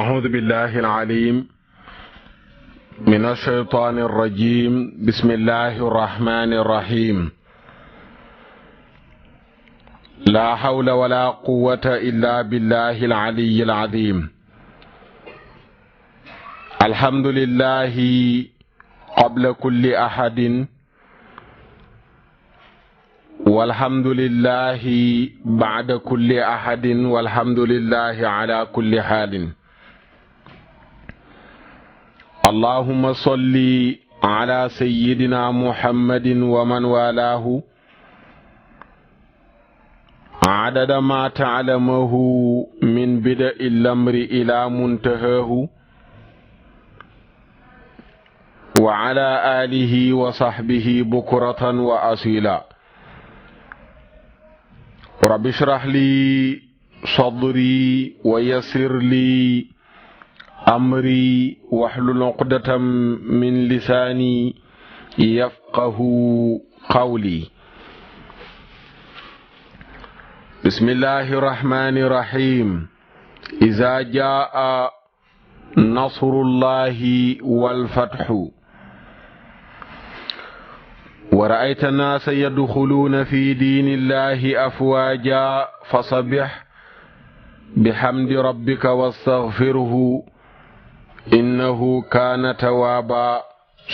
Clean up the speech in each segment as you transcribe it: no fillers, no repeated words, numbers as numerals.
أعوذ بالله العليم من الشيطان الرجيم. بسم الله الرحمن الرحيم. لا حول ولا قوة إلا بالله العلي العظيم. الحمد لله قبل كل أحد، والحمد لله بعد كل أحد، والحمد لله على كل حال. اللهم صل على سيدنا محمد ومن والاه عدد ما تعلمه من بدء الأمر إلى منتهاه، وعلى آله وصحبه بكرة وأصيلا. رب اشرح لي صدري ويسر لي أمري واحلل عقدة من لساني يفقه قولي. بسم الله الرحمن الرحيم. إذا جاء نصر الله والفتح ورأيت الناس يدخلون في دين الله أفواجا فسبح بحمد ربك واستغفره إنه كان توابا.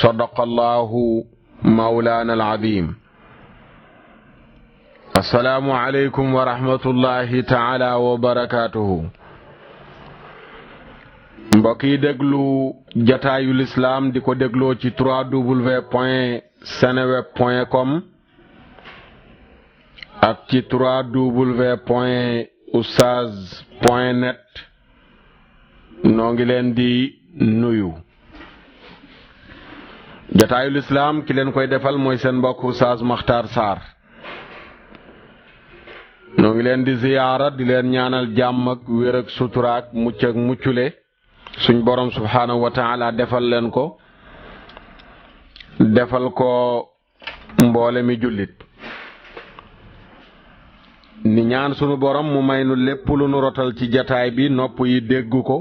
صدق الله مولانا العظيم. السلام عليكم ورحمة الله تعالى وبركاته. mbokk yi déglu jataayu lislaam di ko dégloo ci www.seneweb.com ak ci www.oustaz.net. noo ngi leen di nuyu. jataayu lislaam ki leen koy defal mooy seen mbokk Oustaz Makhtar Sarr. noo ngi leen di ziyaara di leen ñaanal jàmm ak wér ak sutura ak mucc ak muccule suñ borom subhaanahu wa taala defal leen ko, defal ko mboole mi jullit. ni ñaan sunu borom mu may nu lépp lu nu rotal ci jataay bi, nopp yi dégg ko,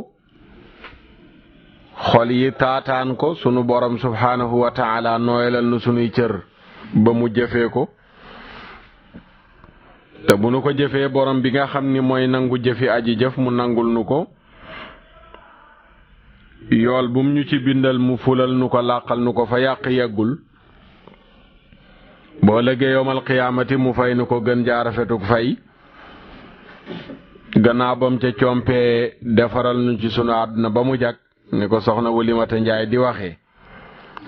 xol yi taataan ko. sunu borom subhaanahu wa taala nooyalal nu sunuy cër ba mu jëfee ko, te bu nu ko jëfee borom bi nga xam ni mooy nangu jëfi aji jëf mu nangul nu ko. yool bum ñu ci bindal mu fulal nu ko, làqal nu ko fa yàq yeggul. boo lëggee yowmal qiyaamati mu fay nu ko gën jaa rafetuk fay. gannaaw bam ca compee defaral nu ci sunu àdduna ba mu jag ni ko soxna Wulimata Njaay di waxee,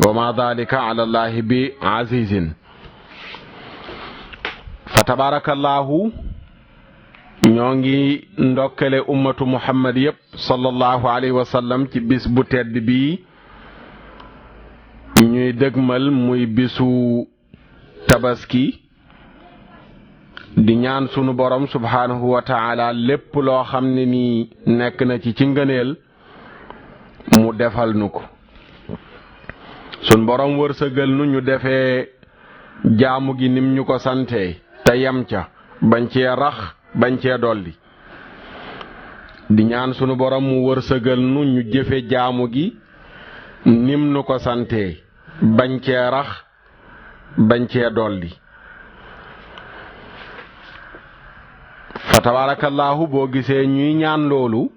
wa ma dalika ala allahi bi azizin. fa tabarakallahu ñoo ngi ndokkale ummatu muhammad yépp sallallahu alayhi wa sallam ci bis bu tedd bii ñuy dëgmal, muy bisu tabaski. di ñaan sunu borom subhaanahu wa taala lépp loo xam ne nii nekk na ci ngëneel mu defal nu ko. sun borom wërsëgal nu ñu defee jaamu gi nim ñu ko sante te yem ca, bañ cee rax bañ cee dolli. di ñaan sunu borom mu wërsëgal nu ñu jëfe jaamu gi nim nu ko sante, bañ cee rax bañ cee dolli. fa tabarakallahu boo gisee ñuy ñaan loolu,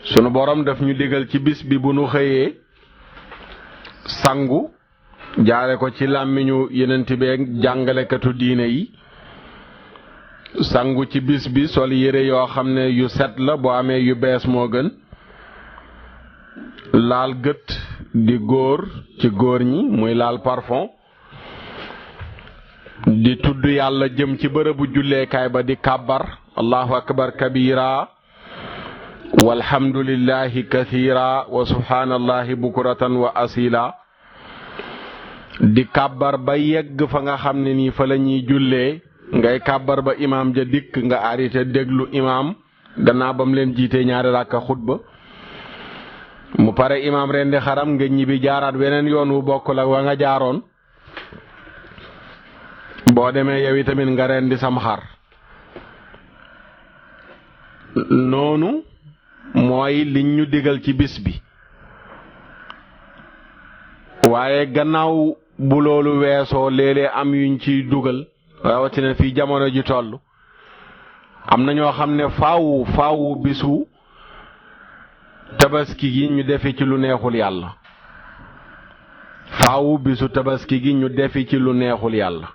sunu borom daf ñu digal ci bis bi bu nu xëyee sangu, jaare ko ci làmmiñu yenent beeg jàngalekatu diine yi. sangu ci bis bi sol yére yoo xam ne yu set la, boo amee yu bees moo gën. laal gët di góor ci góor ñi, muy laal parfum. di tudd yàlla jëm ci bërëbu julleekaay ba di kàbbar allahu akbar kabira walhamdulillahi kathira wa subhanallahi bukuratan wa asila. di kàbbar ba yegg fa nga xam ne nii fa la ñuy jullee, ngay kàbbar ba imaam ja dikk nga arrêté déglu imaam gannaaw bam leen jiitee ñaari ràkka xutba. mu pare imaam rendi xaram nga ñibbi jaaraat weneen yoon wu bokk la wa nga jaaroon. boo demee yow itamit nga rendi sam xar. noonu mooy liñ ñu digal ci bis bi waaye gannaaw bu loolu weesoo léeg-léeg am yuñ ciy dugal rawatina fii jamono ji toll am na ñoo xam ne faawu bisu tabaski gi ñu defi ci lu neexul yàlla faawu bisu tabaski gi ñu defi ci lu neexul yàlla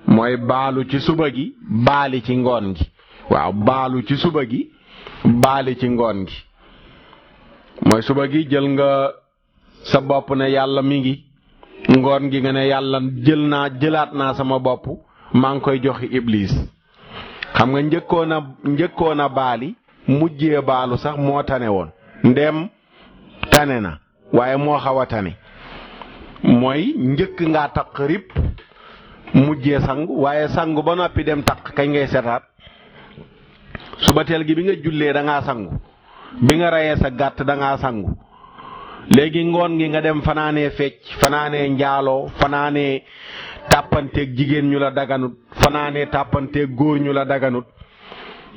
mooy baalu ci suba gi baali ci ngoon gi waaw baalu ci suba gi baali ci ngoon gi mooy suba gi jël nga sa bopp ne yàlla mi ngi ngoon gi nga ne yàlla jëlaat naa sama bopp maa ngi koy joxi iblis xam nga njëkkoon a baali mujjee baalu sax moo tane woon ndem tane na waaye moo xaw a tane mooy njëkk ngaa taq rip mujjee sangu waaye sangu ba noppi dem taq kañ ngay setaat suba teel gi bi nga jullee da ngaa sangu bi nga rayee sa gàtt da ngaa sangu léegi ngoon gi nga dem fanaanee fecc fanaanee njaaloo fanaanee tàppanteeg jigéen ñu la daganut fanaanee tàppanteeg góor ñu la daganut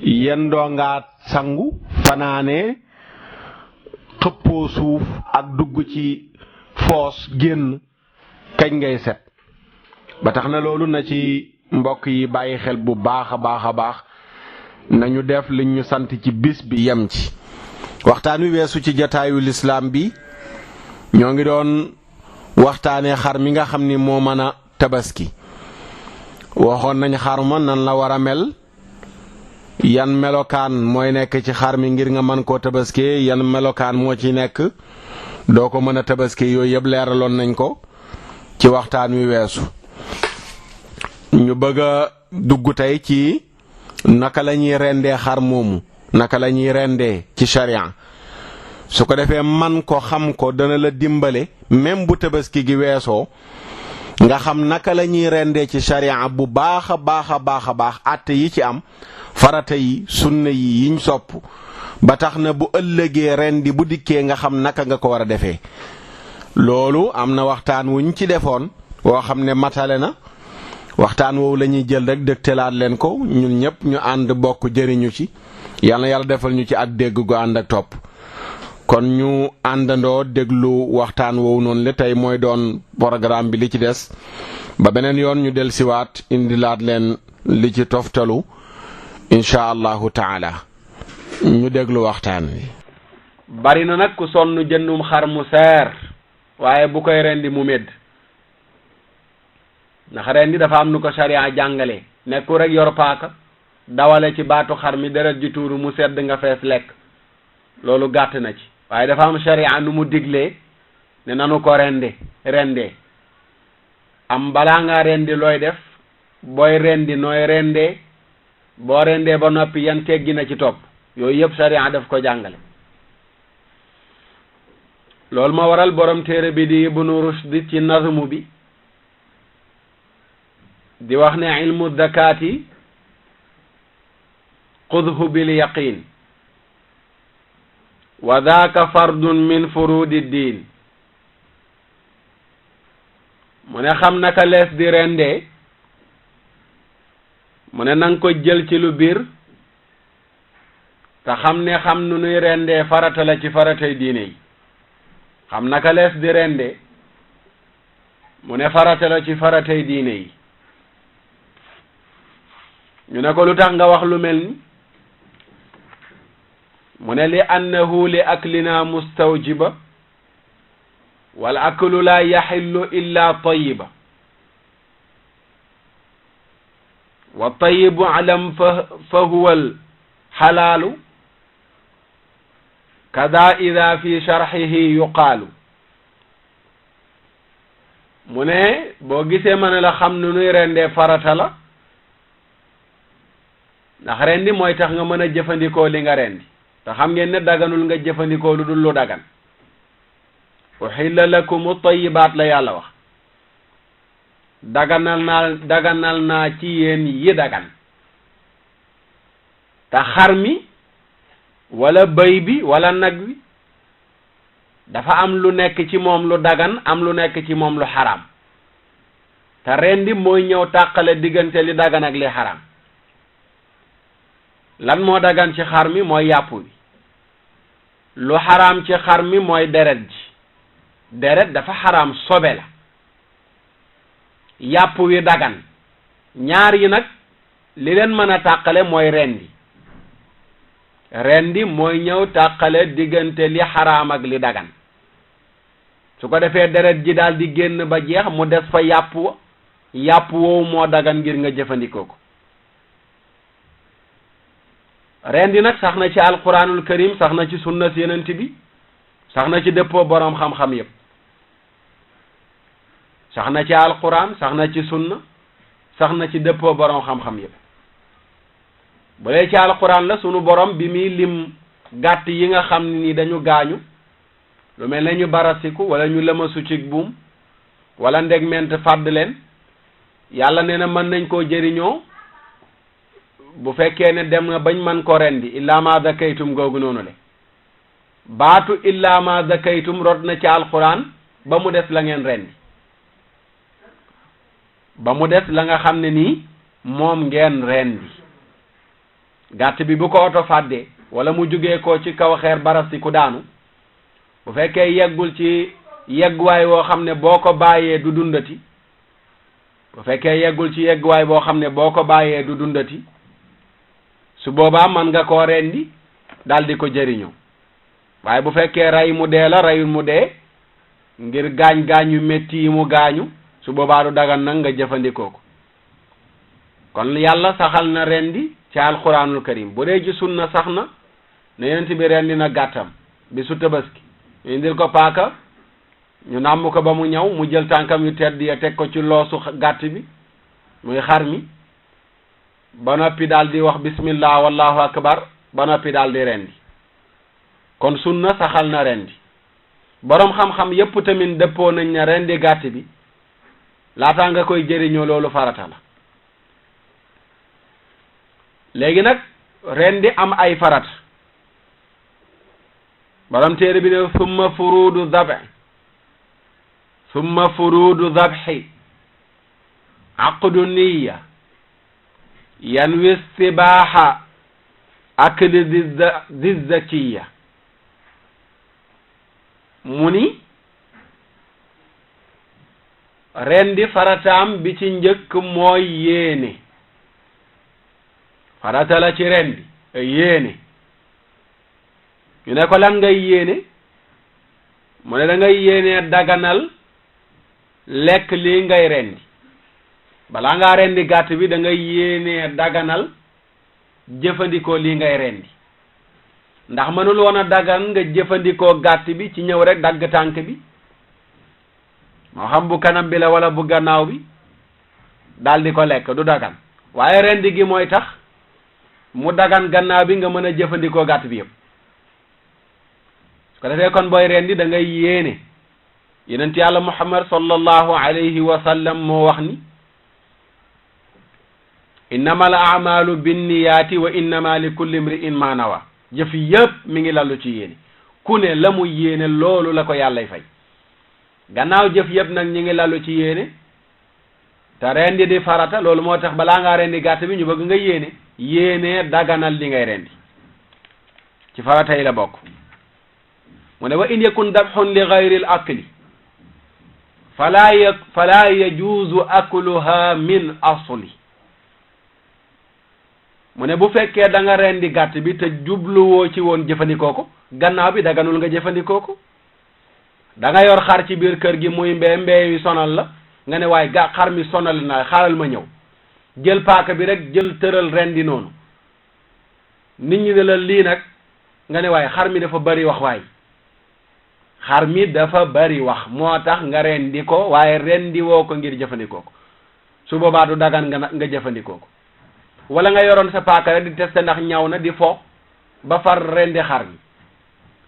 yendoo ngaa sangu fanaanee xëppoo suuf ak dugg ci foos génn kañ ngay set ba tax na loolu na ci mbokk yi bàyyi xel bu baax a baax nañu def liñ ñu sant ci bis bi yem ci waxtaan wi weesu ci jataayu lislaam bi ñoo ngi doon waxtaanee xar mi nga xam ni moo mën a tabaski waxoon nañ xar ma nan la war a mel yan melokaan mooy nekk ci xar mi ngir nga mën koo tabaskee yan melokaan moo ci nekk doo ko mën a tabaskee yooyu yëpp leeraloon nañ ko ci waxtaan wi weesu ñu bëgg a dugg tey ci naka la ñuy rendee xar moomu naka la ñuy rendee ci sharia su ko defee man ko xam ko dana la dimbale même bu tabaski gi weesoo nga xam naka la ñuy rendee ci sharia bu baax a baax àtte yi ci am farata yi sunna yi yiñ sopp ba tax na bu ëllëgee rendi bu dikkee nga xam naka nga ko war a defee loolu am na waxtaan wuñ ci defoon woo xam ne matale na waxtaan woowu la ñuy jël rek dëgtalaat leen ko ñun ñëpp ñu ànd bokk jëriñu ci yàlla defal ñu ci ak dégg gu ànd ak topp kon ñu àndandoo déglu waxtaan woowu noonu la tey mooy doon programme bi li ci des ba beneen yoon ñu del siwaat indilaat leen li ci toftalu insha allahu taala ñu déglu waxtaan wi. bari na nag ku sonn jëndum xar mu seer waaye bu koy rendi mu medd ndax rendi dafa am nu ko sharia jàngale nekku rek yor paaka dawale ci baatu xar mi deret ji tuuru mu sedd nga fees lekk loolu gàtt na ci waaye dafa am sharia nu mu diglee ne nanu ko rendee am balaa nga rendi looy def booy rendi nooy rendee boo rendee ba noppi yan teggi na ci topp yooyu yëpp sharia daf ko jàngale loolu ma waral borom téere bi di Ibnu Rushd ci nazmu bi di wax ne ilmu zakati xudhu bil yaqin wa daaka fardun min furudi diin mu ne xam naka lees di rendee mu ne nanga ko jël ci lu biir te xam ne xam nu nuy rendee farata la ci faratay diine yi xam naka lees di rendee mu ne farata la ci faratay diine yi ñu ne ko lu tax nga wax lu mel ni mu ne li annahu li aklina mustawjiba wal aklu la yaxillu illa tayiba wa tayibu alam fa huwa al xalaalu kada ida fi sharxihi yuqaalu mu ne boo gisee ma ne la xam nu nuy rendee farata la ndax rendi mooy tax nga mën a jëfandikoo li nga rendi te xam ngeen ne daganul nga jëfandikoo lu dul lu dagan uhilla lakumu tayyibaat la yàlla wax daganal naa ci yéen yi dagan te xar mi wala bëy bi wala nag wi dafa am lu nekk ci moom lu dagan am lu nekk ci moom lu xaraam te rendi mooy ñëw tàqale diggante li dagan ak li xaraam lan moo dagan ci xar mi mooy yàpp bi lu xaraam ci xar mi mooy deret ji deret dafa xaraam sobe la yàpp wi dagan ñaar yi nag li leen mën a tàqale mooy rendi mooy ñëw tàqale diggante li xaraam ak li dagan su ko defee deret ji daal di génn ba jeex mu des fa yàpp woowu moo dagan ngir nga jëfandikoo ko rendi nag sax na ci alquranul karim sax na ci sunna si yenent bi sax na ci dëppoo boroom xam-xam yépp sax na ci alquran sax na ci sunna sax na ci dëppoo boroom xam-xam yépp bu dee ci alquran la sunu borom bi muy lim gàtt yi nga xam ni dañu gaañu lu mel ne ñu barasiku wala ñu lëmasu ci buum wala ndegment fàdd leen yàlla nee na mën nañ koo jëriñoo bu fekkee ne dem nga bañ man ko rendi illa ma zakaytum googu noonu le baatu illa ma zakaytum rot na ci alquran ba mu des la ngeen rendi ba mu des la nga xam ne nii moom ngeen rendi gàtt bi bu ko oto fàddee wala mu jugee ko ci kaw xeer barasiku daanu bu fekkee yeggul ci yegguwaay woo xam ne boo ko bàyyee du dundati bu fekkee yeggul ci yegguwaay boo xam ne boo ko bàyyee du dundati su boobaa man nga koo rendi daal di ko jëriñoo waaye bu fekkee rey mu dee la reyul mu dee ngir gaañ-gaañ yu métti yi mu gaañu su boobaa du dagan nag nga jëfandikoo ko kon yàlla saxal na rendi ci alquranul karim bu dee ci sunna sax na ne yonent bi rendi na gàttam bi su tabaski ñu indil ko paaka ñu nàmm ko ba mu ñaw mu jël tànkam yu tedd ya teg ko ci loosu gàtt bi muy xar mi ba noppi daal di wax bismillah wallahu akbar ba noppi daal di rendi kon sunna saxal na rendi boroom xam-xam yépp tamit dëppoo nañ ne rendi gàtt bi laataa nga koy jëriñoo loolu farata la léegi nag rendi am ay farat borom téere bi ne summa furuudu dabhi aqdu niya yanwi istibaaha akli di zakiya mu ni rendi farataam bi ci njëkk mooy yéene farata la ci rendi yéene ñu ne ko lan ngay yéene mu ne da ngay yéene daganal lekk lii ngay rendi balaa ngaa rendi gàtt bi da ngay yéene daganal jëfandikoo lii ngay rendi ndax mënul woon a dagan nga jëfandikoo gàtt bi ci ñëw rek dagg tànk bi moo xam bu kanam bi la wala bu gannaaw bi daal di ko lekk du dagan waaye rendi gi mooy tax mu dagan gannaaw bi nga mën a jëfandikoo gàtt bi yëpp su ko defee kon booy rendi da ngay yéene yonent yàlla muhammad sallallahu alayhi wa sallam moo wax ni innama al a'malu binniyaati wa innama li kulli imri'in ma nawa jëf yëpp mi ngi lallu ci yéene ku ne la mu yéene loolu la ko yàllay fay gannaaw jëf yëpp nag ñi ngi lallu ci yéene te rendi di farata loolu moo tax balaa ngaa rendi gàtt bi ñu bëgg nga yéene daganal li ngay rendi ci farata yi la bokk mu ne wa in yakun dabhun li ghayri al akli fala yajuuzu akluha min asli mu ne bu fekkee da nga rendi gàtt bi te jubluwoo ci woon jëfandikoo ko gannaaw bi daganul nga jëfandikoo ko da nga yor xar ci biir kër gi muy mbee yu sonal la nga ne waaye xar mi sonal na xaaral ma ñëw jël paaka bi rek jël tëral rendi noonu nit ñi ne la lii nag nga ne waaye xar mi dafa bari wax waay xar mi dafa bari wax moo tax nga rendi ko waaye rendi woo ko ngir jëfandikoo ko su boobaa du dagan nga jëfandikoo ko wala nga yoroon sa paaka rek di tester ndax ñaw na di fo ba far rendi xar mi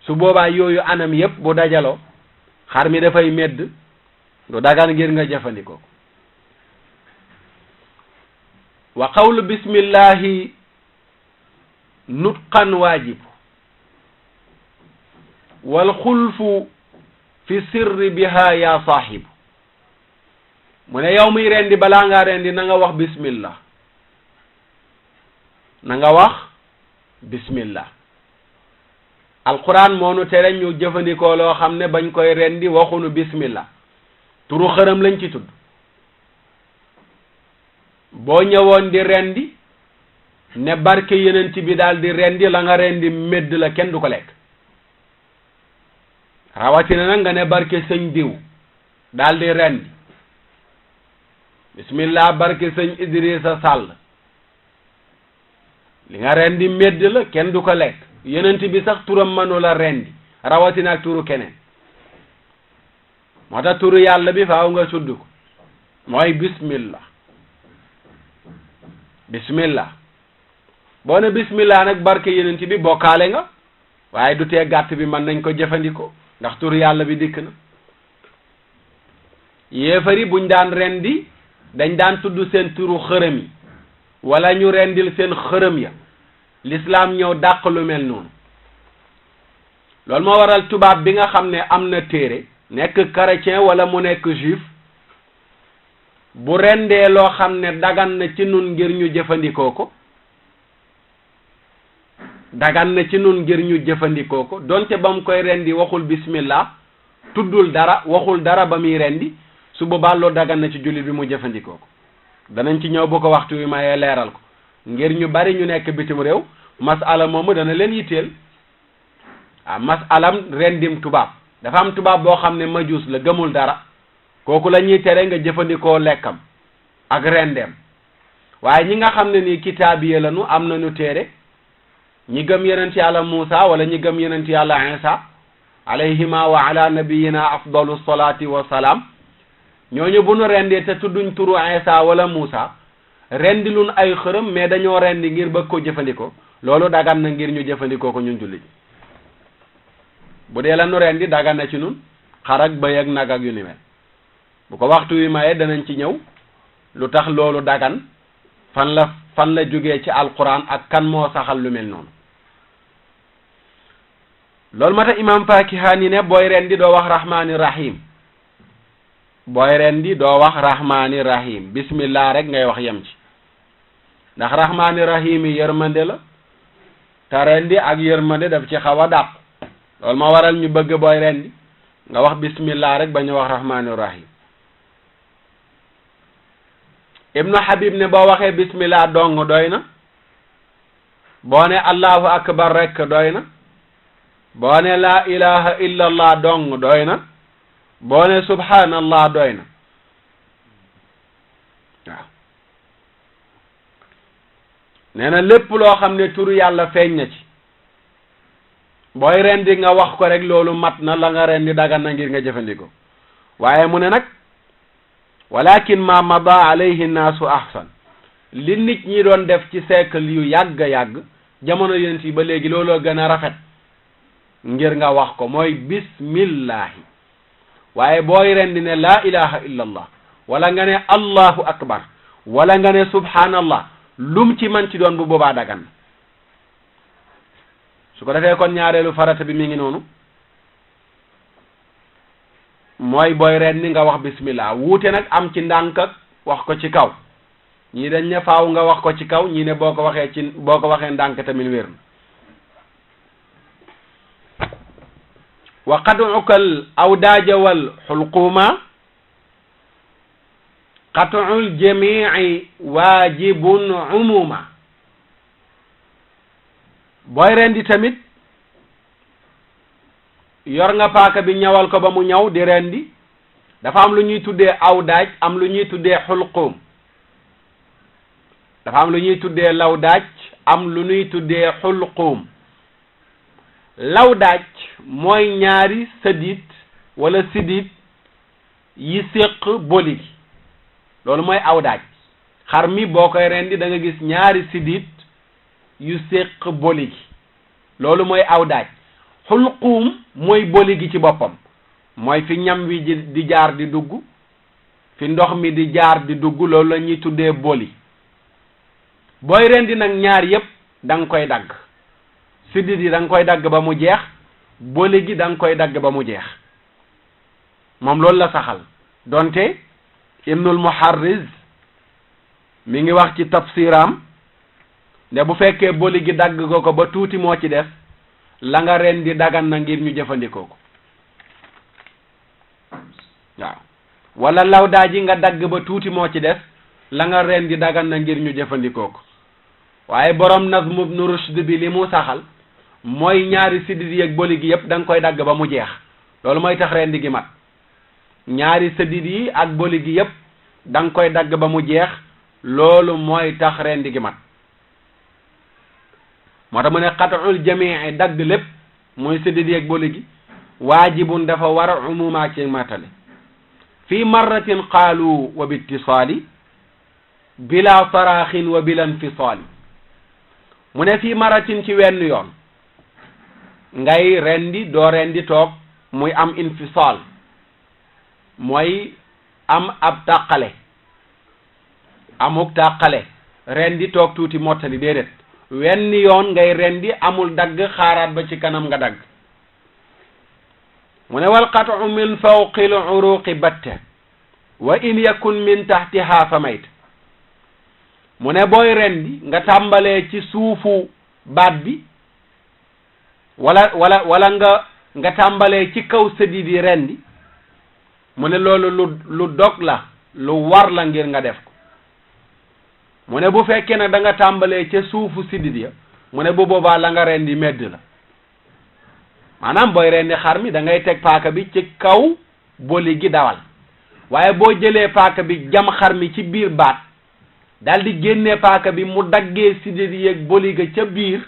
su boobaa yooyu anam yépp bu dajaloo xar mi dafay medd du dagan ngir nga jëfandikoo ko wa qawlu bismillahi nutqan waajibu wal xulfu fi sirri biha ya saahibu mu ne yow muy rendi balaa ngaa rendi na nga wax bismillah na nga wax bismillah alquran moo nu tere ñu jëfandikoo loo xam ne bañ koy rendi waxunu bismillah turu xërëm lañ ci tudd boo ñëwoon di rendi ne barke yenent bi daal di rendi la nga rendi medd la kenn du ko lekk rawatina nag nga ne barke sëñ diw daal di rendi bismillah barke sëñ Idrissa Sall li nga rendi medd la kenn du ko lekk yenent bi sax turam mënu la rendi rawatina ak turu keneen moo tax turu yàlla bi faaw nga sudd ko mooy bismillah bismillah boo ne bismillah nag barke yenent bi bokkaale nga waaye du tee gàtt bi mën nañ ko jëfandikoo ndax turu yàlla bi dikk na yéefari buñ daan rendi dañ daan tudd seen turu xërëm yi wala ñu rendil seen xërëm ya l'islam ñëw dàq lu mel noonu loolu moo waral tubaab bi nga xam ne am na téere nekk chrétien wala mu nekk juif bu rendee loo xam ne dagan na ci nun ngir ñu jëfandikoo ko dagan na ci nun ngir ñu jëfandikoo ko donte ba mu koy rendi waxul bismillah tuddul dara waxul dara ba muy rendi su boobaa loo dagan na ci jullit bi mu jëfandikoo ko danañ ci ñëw bu ko waxtu wi mayee leeral ko ngir ñu bari ñu nekk bitim réew masala moomu dana leen yitteel masalam rendim tubaab dafa am tubaab boo xam ne majuus la gëmul dara kooku la ñuy tere nga jëfandikoo lekkam ak rendeem waaye ñi nga xam ne nii kitaabiye lañu am nañu téere ñi gëm yenent yàlla Muusa wala ñi gëm yenent yàlla Isa alayhima wa ala nabiyina afdalu salati wa salaam ñooñu bu nu rendee te tudduñ turu Isa wala Muusa rendi luñ ay xërëm mais dañoo rendi ngir bëgg ko jëfandikoo loolu dagan na ngir ñu jëfandikoo ko ñun jullit bu dee la nu rendi dagan na ci nun xar ak bëy ak nag ak yu ni mel bu ko waxtu wi mayee danañ ci ñëw lu tax loolu dagan fan la jógee ci alquran ak kan moo saxal lu mel noonu loolu ma tax imam Fakihani ne booy rendi doo wax rahmaani rahim booy rendi doo wax rahmaani rahim bismillah rek ngay wax yem ci ndax rahmaani rahim yi yërmande la te rendi ak yërmande daf ci xaw a dàq loolu ma waral ñu bëgg booy rendi nga wax bismillah rek ba ñu wax rahmaani rahim ibnu Habib ne boo waxee bismillah dong doy na boo ne allahu akbar rek doy na boo ne la ilaha illa allah dong doy na boo ne subhanallah doy na waaw nee na lépp loo xam ne turu yàlla feeñ na ci booy rendi nga wax ko rek loolu mat na la nga rendi dagan na ngir nga jëfandikoo waaye mu ne nag walakin ma mada alayhi naasu ahsan li nit ñi doon def ci siècle yu yàgg jamono yonent yi ba léegi looloo gën a rafet ngir nga wax ko mooy bismillahi waaye booy rendi ne la ilaha illa allah wala nga ne allahu akbar wala nga ne subhanallah lum ci man ci doon bu boobaa dagan su ko defee kon ñaareelu farata bi mi ngi noonu mooy booy rendi nga wax bismillah wuute nag am ci ndànk ak wax ko ci kaw ñii dañ ne faaw nga wax ko ci kaw ñii ne boo ko waxee ndànk tamit wér na wa qat'ukal awdaaja wal xulquuma qat'ul jami'i waajibun umuma booy rendi tamit yor nga paaka bi ñawal ko ba mu ñaw di rendi dafa am lu ñuy tuddee awdaaj am lu ñuy tuddee xulquum dafa am lu ñuy tuddee lawdaaj am lu ñuy tuddee xulquum lawdaaj mooy ñaari sëdit wala sidit yi séq boli gi loolu mooy awdaaj xar mi boo koy rendi da nga gis ñaari sidit yu séq boli gi loolu mooy awdaaj xulquum mooy boli gi ci boppam mooy fi ñam wi di jaar di dugg fi ndox mi di jaar di dugg loolu la ñuy tuddee boli booy rendi nag ñaar yépp da nga koy dagg sidit yi da nga koy dagg ba mu jeex boli gi da nga koy dagg ba mu jeex moom loolu la saxal donte ibnul muharriz mi ngi wax ci tafsiram ne bu fekkee boli gi dagg ko ba tuuti moo ci des la nga rendi dagan na ngir ñu jëfandikoo ko waaw wala lawdaa ji nga dagg ba tuuti moo ci des la nga rendi dagan na ngir ñu jëfandikoo ko waaye borom Nazm ibn Rushd bi li mu saxal mooy ñaari sidit yi ak boli gi yëpp da nga koy dagg ba mu jeex loolu mooy tax rendi gi mat ñaari sidit yi ak boli gi yëpp da nga koy dagg ba mu jeex loolu mooy tax rendi gi mat moo tax mu ne qat'ul jamii dagg lépp mooy sidit yi ak boli gi waajibun dafa war a umuma ci matale fi marratin qaalu wa bittisaali bila taraaxin wa bila infisaali mu ne fii maratin ci wenn yoon ngay rendi doo rendi toog muy am infisaal mooy am ab tàqale amuk tàqale rendi toog tuuti mottali déedéet wenn yoon ngay rendi amul dagg xaaraat ba ci kanam nga dagg mu ne wal qat'u min fawqi l uruqi batte wa in yakun min tahtiha fa mayt mu ne booy rendi nga tàmbalee ci suufu baat bi wala nga tàmbalee ci kaw sëddi di rendi mu ne loolu lu dog la lu war la ngir nga def ko mu ne bu fekkee nag da nga tàmbalee ca suufu siddit ya mu ne bu boobaa la nga rendi medd la maanaam booy rendi xar mi da ngay teg paaka bi ci kaw boli gi dawal waaye boo jëlee paaka bi jam xar mi ci biir baat daal di génnee paaka bi mu daggee siddit yi ak boli ga ca biir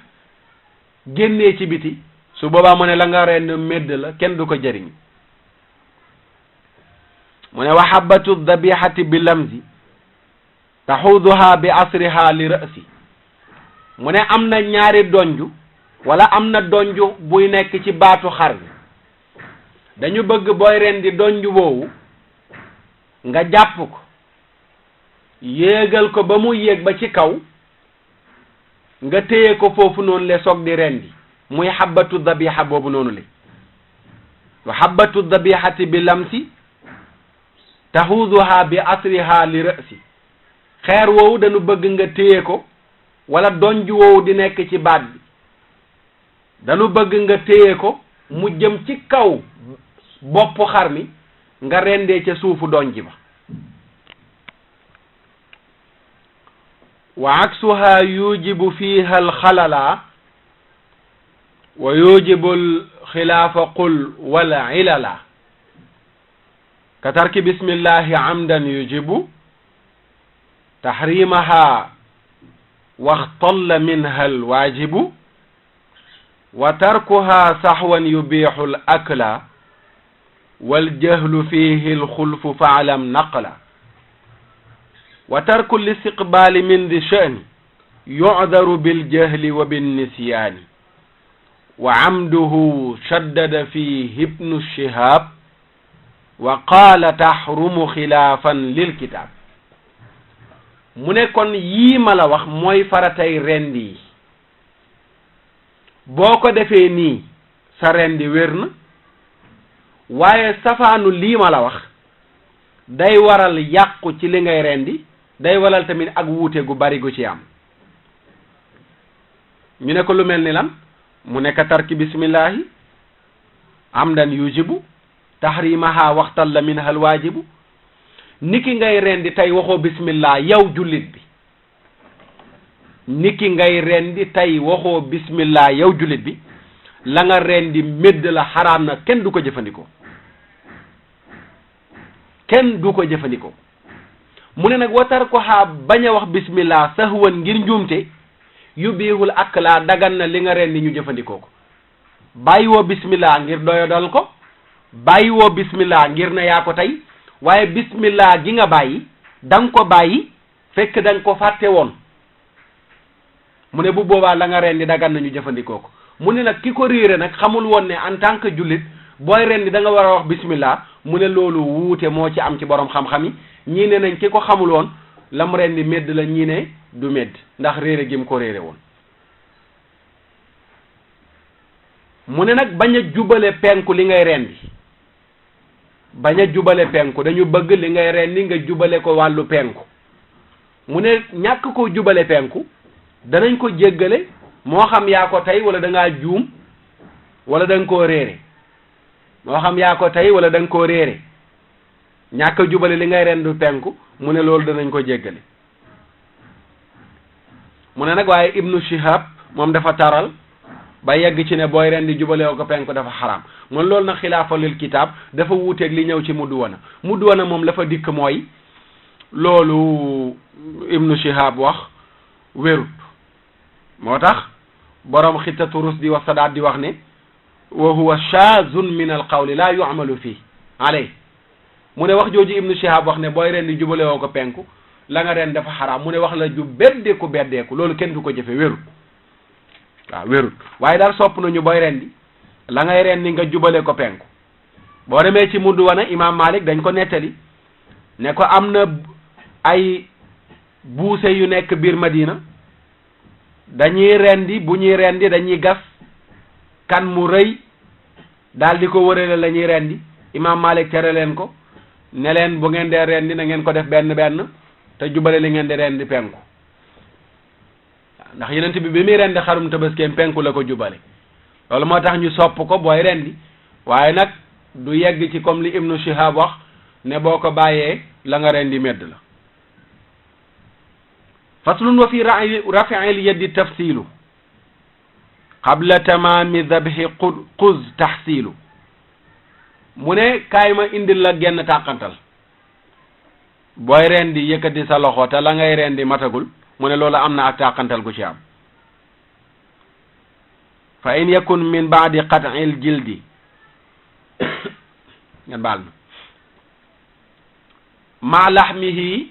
génnee ci biti su boobaa mu ne la nga rendi medd la kenn du ko jëriñ mu ne wa habatu dabihati bi lamzi taxuduha bi asriha li ra'si mu ne am na ñaari donju wala am na donju buy nekk ci baatu xar bi dañu bëgg booy rendi donju boobu nga jàpp ko yéegal ko ba mu yéeg ba ci kaw nga téye ko foofu noonu le soog di rendi muy habatu dabiha boobu noonu le wa habatu dabihati bi lamsi taxuduha bi asriha li ra'si xeer woowu dañu bëgg nga téye ko wala donju woowu di nekk ci baat bi dañu bëgg nga téye ko mu jëm ci kaw bopp xar mi nga rendee ca suufu donji ba wa aksuha yujibu fiha alxalala wa yujibu alxilaafa qul wala ilala ka tarki bismillahi amdan yujibu tahrimaha waxtalla minha alwaajibu wa tarkuha saxwan yubiixu l akla waljahlu fihi lxulfu faalam naqla wa tarku listiqbaali min di sha'ni yucdaru biljahli wa binnisyaani wa camduhu shaddada fihi ibnu shihaab wa qaala taxrumu xilaafan lilkitaab mu ne kon yii ma la wax mooy faratay rendi yi boo ko defee nii sa rendi wér na waaye safaanu lii ma la wax day waral yàqu ci li ngay rendi day waral tamit ak wuute gu bari gu ci am ñu ne ko lu mel ni lan mu nekk tarki bismillahi amdan yujibu tahrimaha waxtalla minha alwaajibu niki ngay rendi tey waxoo bismillah yow jullit bi niki ngay rendi tey waxoo bismillah yow jullit bi la nga rendi médd la xaraam na kenn du ko jëfandikoo kenn du ko jëfandikoo mu ne nag watar ko xaa bañ a wax bismillah sahwan ngir njuumte yu biixul ak laa dagan na li nga rendi ñu jëfandikoo ko bàyyi woo bismillah ngir doyodal ko bàyyi woo bismillah ngir na yaa ko tey waaye bismillah gi nga bàyyi da nga ko bàyyi fekk da nga ko fàtte woon mu ne bu boobaa la nga rendi dagan nañu jëfandikoo ko mu ne nag ki ko réere nag xamul woon ne en tant que jullit booy rendi da nga war a wax bismillah mu ne loolu wuute moo ci am ci borom xam-xam yi ñii ne nañ ki ko xamul woon la mu rendi medd la ñii ne du medd ndax réere gi mu ko réere woon mu ne nag bañ a jubale penku li ngay rendi bañ a jubale penku dañu bëgg li ngay rendi nga jubale ko wàllu penku mu ne ñàkk koo jubale penku danañ ko jéggale moo xam yaa ko tey wala da ngaa juum wala da nga koo réere moo xam yaa ko tey wala da nga koo réere ñàkk a jubale li ngay rendu penku mu ne loolu danañ ko jéggale mu ne nag waaye ibnu shihab moom dafa taral ba yegg ci ne booy rendi jubale woo ko penku dafa xaraam mun loolu nag xilaafa lil kitaab dafa wuuteeg li ñëw ci mudduwana moom la fa dikk mooy loolu ibnu shihab wax wérut moo tax borom xittatu rusdi wa sadaat di wax ne wa huwa shaazun min al qawli la yu'malu fii alay mu ne wax jooju ibnu shihab wax ne booy rendi jubale woo ko penku la nga ren dafa xaraam mu ne wax la ju beddeeku loolu kenn du ko jëfe wérut waaw wérut waaye daal sopp nañu booy rendi la ngay rendi nga jubale ko penku boo demee ci mudduwana imam Malik dañ ko nettali ne ko am na ay buuse yu nekk biir Madina dañuy rendi bu ñuy rendi dañuy gas kan mu rëy daal di ko wërale la ñuy rendi imam Malik tere leen ko ne leen bu ngeen dee rendi na ngeen ko def benn te jubale li ngeen di rendi penku ndax yenent bi muy rendi xarum tabaskeem penku la ko jubale loolu moo tax ñu sopp ko booy rendi waaye nag du yegg ci comme li ibnu shihab wax ne boo ko bàyyee la nga rendi medd la faslun wa fi rafi'il yaddi tafsilu qabla tamami dhabhi quz tahsilu mu ne kaay ma indil la genn tàqantal booy rendi yëkkati sa loxo te la ngay rendi matagul mu ne loolu am na ak tàqantal gu ci am fa in yakun min ba'di qat'il jildi ngeen baal ma lahmihi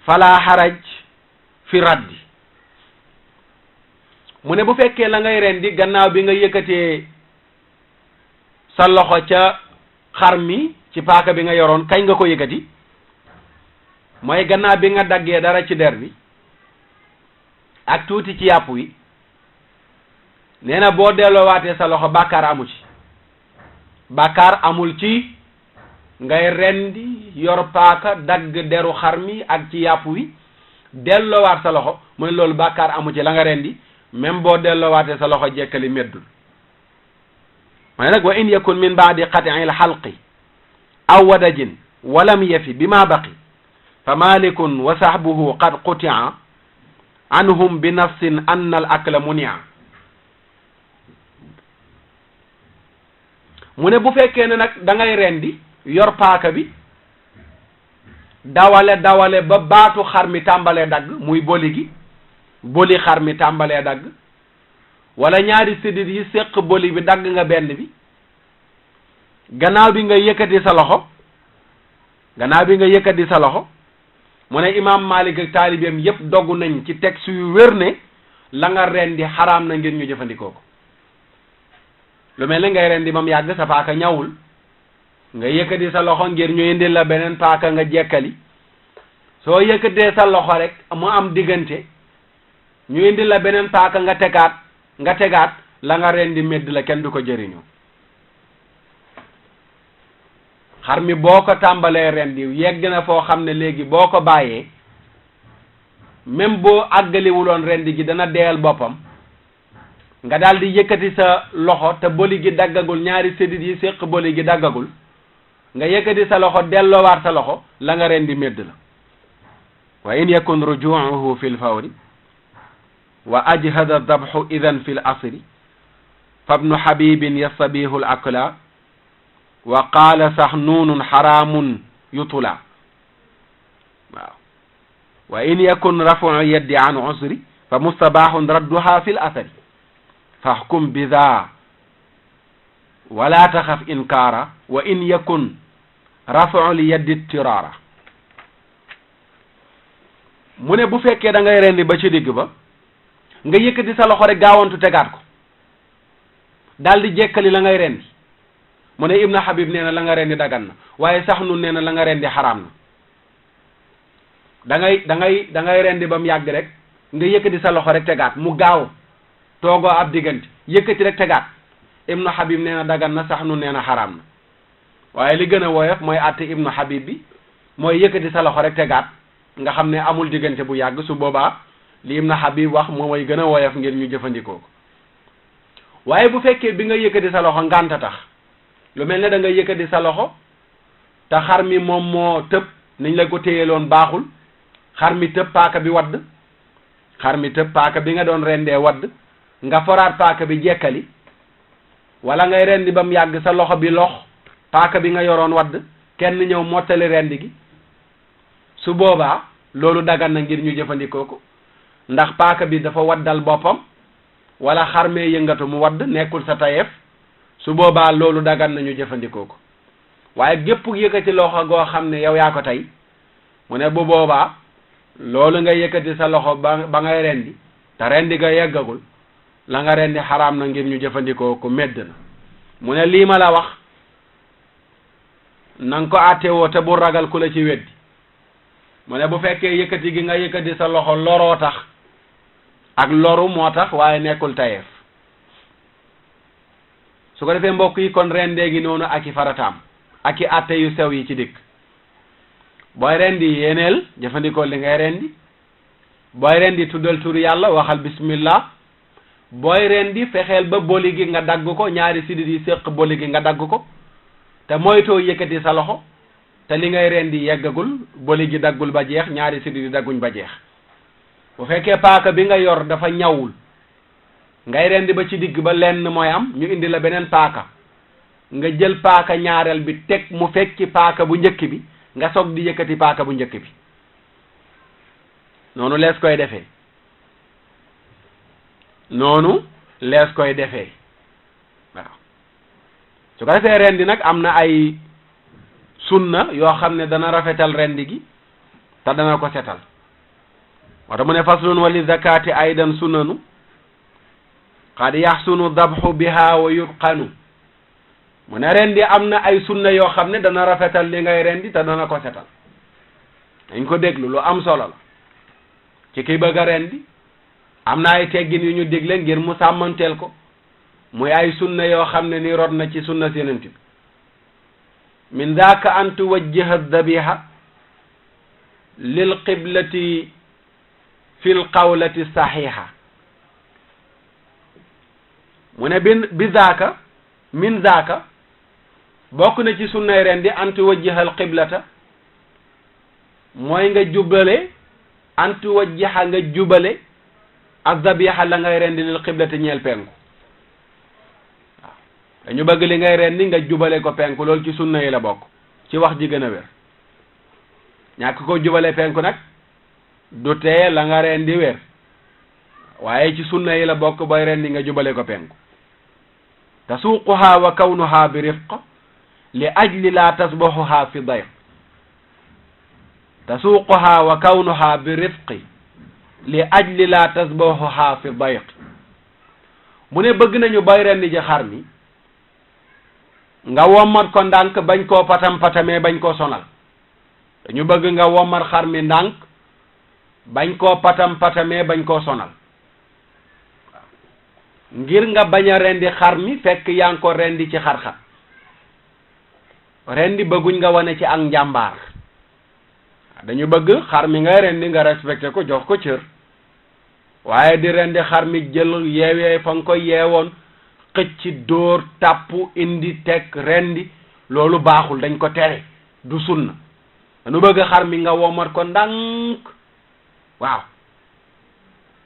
fala haraj fi raddi mu ne bu fekkee la ngay rendi gannaaw bi nga yëkkatee sa loxo ca xar mi ci paaka bi nga yoroon kañ nga ko yëkkati mooy gannaaw bi nga daggee dara ci der bi ak tuuti ci yàpp wi nee na boo delloowaatee sa loxo bàkkaar amu ci bàkkaar amul ci ngay rendi yor paaka dagg deru xar mi ak ci yàpp wi delloowaat sa loxo mooy loolu bàkkaar amu ci la nga rendi même boo delloowaatee sa loxo jekkali meddul mooy nag wa in yakun min baadi qat'il xalqi aw wadajin walam yafi bima baqi fa malikun wa sahbuhu qad quti'a anhum bi nafsin anna al akla muni'a mu ne bu fekkee ne nag da ngay rendi yor paaka bi dawale ba baatu xar mi tàmbalee dagg muy boli xar mi tàmbalee dagg wala ñaari séddit yi séq boli bi dagg nga benn bi gannaaw bi nga yëkkati sa loxo mu ne imam Malik ak taalibeem yépp dogg nañ ci texte yu wér ne la nga rendi xaraam na ngir ñu jëfandikoo ko lu mel ne ngay rendi mam yàgg sa paaka ñawul nga yëkkati sa loxo ngir ñu indil la beneen paaka nga jekkali soo yëkkatee sa loxo rek mu am diggante ñu indil la beneen paaka nga tegaat la nga rendi medd la kenn du ko jëriñoo xar mi boo ko tàmbalee rendi yegg na foo xam ne léegi boo ko bàyyee même boo àggaliwuloon rendi gi dana deyal boppam nga daal di yëkkati sa loxo te boli gi daggagul ñaari séddit yi séq boli gi daggagul nga yëkkati sa loxo delloowaat sa loxo la nga rendi medd la wa in yakun rujuuhu fi lfawri wa ajhada dabhu idan fi l asri fabnu habibin yastabihu l akla wa qaala sax nuunun xaraamun yutula waaw wa in yakun rafu yeddi an usri fa mustabahun radduha fi l asari fahkum bi daa wala taxaf inkaara wa in yakun rafu li yeddi tiraara mu ne bu fekkee da ngay rendi ba ci digg ba nga yëkkati sa loxo rek gaawantu tegaat ko daal di jekkali la ngay rendi mu ne Ibn Habib nee na la nga rendi dagan na waaye sax nun nee na la nga rendi xaraam na da ngay rendi ba mu yàgg rek nga yëkkati sa loxo rek tegaat mu gaaw toogoo ab diggante yëkkati rek tegaat Ibn Habib nee na dagan na sax nun nee na xaraam na waaye li gën a woyof mooy àtte Ibn Habib bi mooy yëkkati sa loxo rek tegaat nga xam ne amul diggante bu yàgg su boobaa li Ibn Habib wax moo mooy gën a woyof ngir ñu jëfandikoo ko waaye bu fekkee bi nga yëkkati sa loxo ngànta tax lu mel ne da nga yëkkati sa loxo te xar mi moom moo tëb niñ la ko téyeloon baaxul xar mi tëb paaka bi wadd xar mi tëb paaka bi nga doon rendee wadd nga foraat paaka bi jekkali wala ngay rendi ba mu yàgg sa loxo bi lox paaka bi nga yoroon wadd kenn ñëw mottali rendi gi su boobaa loolu dagan na ngir ñu jëfandikoo ko ndax paaka bi dafa waddal boppam wala xar mee yëngatu mu wadd nekkul sa tayeef su boobaa loolu dagan na ñu jëfandikoo ko waaye gépp yëkkati loxo goo xam ne yow yaa ko tey mu ne bu boobaa loolu nga yëkkati sa loxo ba ngay rendi te rendi nga yeggagul la nga rendi xaraam na ngir ñu jëfandikoo ko medd na mu ne lii ma la wax na nga ko àttewoo te bu ragal ku la ci weddi mu ne bu fekkee yëkkati gi nga yëkkati sa loxo loroo tax ak loru moo tax waaye nekkul tayeef su ko defee mbokk yi kon rendee gi noonu ak i farataam ak i àtte yu sew yi ci dikk booy rendi yéeneel jëfandikoo li ngay rendi booy rendi tuddal turu yàlla waxal bismillah booy rendi fexeel ba boli gi nga dagg ko ñaari sidit yi séq boli gi nga dagg ko te moytoo yëkkati sa loxo te li ngay rendi yeggagul boli gi daggul ba jeex ñaari sidit yi dagguñ ba jeex bu fekkee paaka bi nga yor dafa ñawul ngay rendi ba ci digg ba lenn mooy am ñu indi la beneen paaka nga jël paaka ñaareel bi teg mu fekki paaka bu njëkk bi nga soog di yëkkati paaka bu njëkk bi noonu lees koy defee noonu lees koy defee waaw su ko defee rendi nag am na ay sunna yoo xam ne dana rafetal rendi gi te dana ko setal moo tax mu ne faslun wa li zakati aydan sunanu qad yaxsunu dabxu biha wa yutqanu mu ne rendi am na ay sunna yoo xam ne dana rafetal li ngay rendi te dana ko setal dañ ko déglu lu am solo la ci ki bëgg a rendi am na ay teggin yu ñu digle ngir mu sàmmanteel ko muy ay sunna yoo xam ne ni rod na ci sunna Yonent bi min daaka an tuwajjiha dabiha lil qiblati fil qawlati saxiha mu ne bi zaaka min zaaka bokk na ci sunnay rendi an tuwajjiha al qiblata mooy nga jubale an tuwajjiha nga jubale az-zabiha la ngay rendi lil qiblati ñeel penku waaw dañu bëgg li ngay rendi nga jubale ko penku loolu ci sunna yi la bokk ci wax ji gën a wér ñàkk ko jubale penku nag du tee la nga rendi wér waaye ci sunna yi la bokk booy rendi nga jubale ko penku tasuuquha wa kawnuha bi rifq li ajli la tasbahuha fi dayq tasuuquha wa kawnuha bi rifqi li ajli la tasbahuha fi dayq mu ne bëgg nañu bay rendi ji xar mi nga wommat ko ndànk bañ koo patam-patamee bañ koo sonal dañu bëgg nga wommat xar mi ndànk bañ koo patam-patamee bañ koo sonal ngir nga bañ a rendi xar mi fekk yaa ngi ko rendi ci xar-xar rendi bëgguñ nga wane ci ak njàmbaar dañu bëgg xar mi ngay rendi nga respecté ko jox ko cër waaye di rendi xar mi jël yeewee fa nga ko yeewoon xëcc dóor tàpp indi teg rendi loolu baaxul dañ ko tere du sunna dañu bëgg xar mi nga womat ko ndànk waaw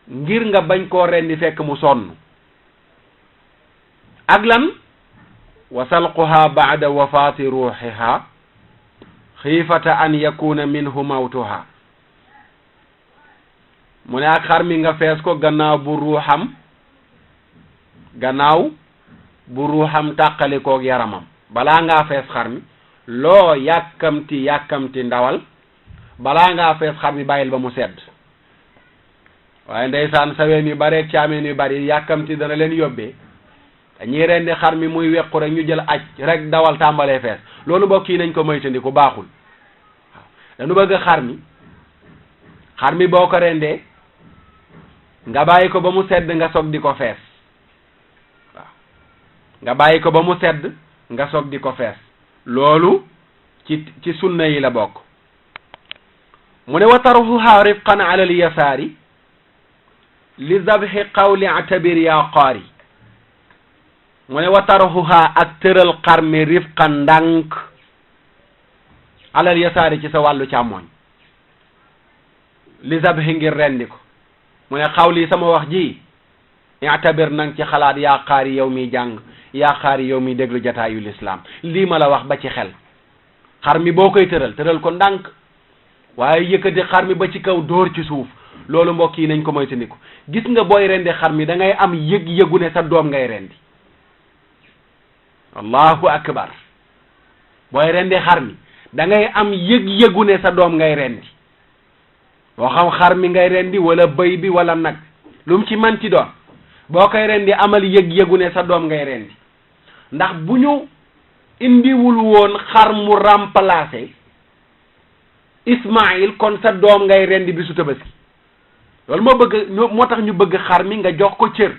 ngir nga bañ koo rendi fekk mu sonn ak lan wa salquha ba'da wafati ruuxiha xiifata an yakuna minhu mawtuha mu ne ak xar mi nga fees ko gannaaw bu ruuxam tàqalikoog yaramam balaa ngaa fees xar mi loo yàkkamti ndawal balaa ngaa fees xar mi bàyyil ba mu sedd waaye ndeysaan saween yu bareeg caameen yu bari yàkkamti dana leen yóbbee dañuy rendi xar mi muy wequ rek ñu jël aj rek dawal tàmbalee fees loolu mbokk yi nañ ko moytandiku baaxul waaw dañu bëgg xar mi boo ko rendee nga bàyyi ko ba mu sedd nga soog di ko fees waaw nga bàyyi ko ba mu sedd nga soog di ko fees loolu ci sunna yi la bokk mu ne wa tarfuha rifqan ala al yasaari li zabhi qawli atabir ya qaari mu ne wa tarahuha ak tëral xar mi rifqan ndànk alal yasaari ci sa wàllu càmmooñ li zabhi ngir rendi ko mu ne xawli sama wax ji i'tabir nang ci xalaat yaa xaari yow mi jàng yaa xaari yow mi déglu jataayu lislaam lii ma la wax ba ci xel xar mi boo koy tëral ko ndànk waaye yëkkati xar mi ba ci kaw dóor ci suuf loolu mbokk yi nañ ko moytandiku gis nga booy rendi xar mi da ngay am yëg-yëgu ne sa doom ngay rendi allahu akbar booy rendi xar mi da ngay am yëg-yëgu ne sa doom ngay rendi boo xam xar mi ngay rendi wala bëy bi wala nag lu mu ci manti doon boo koy rendi amal yëg-yëgu ne sa doom ngay rendi ndax bu ñu indiwul woon xar mu remplacé Ismaïl kon sa doom ngay rendi bi su tabaski loolu moo tax ñu bëgg xar mi nga jox ko cër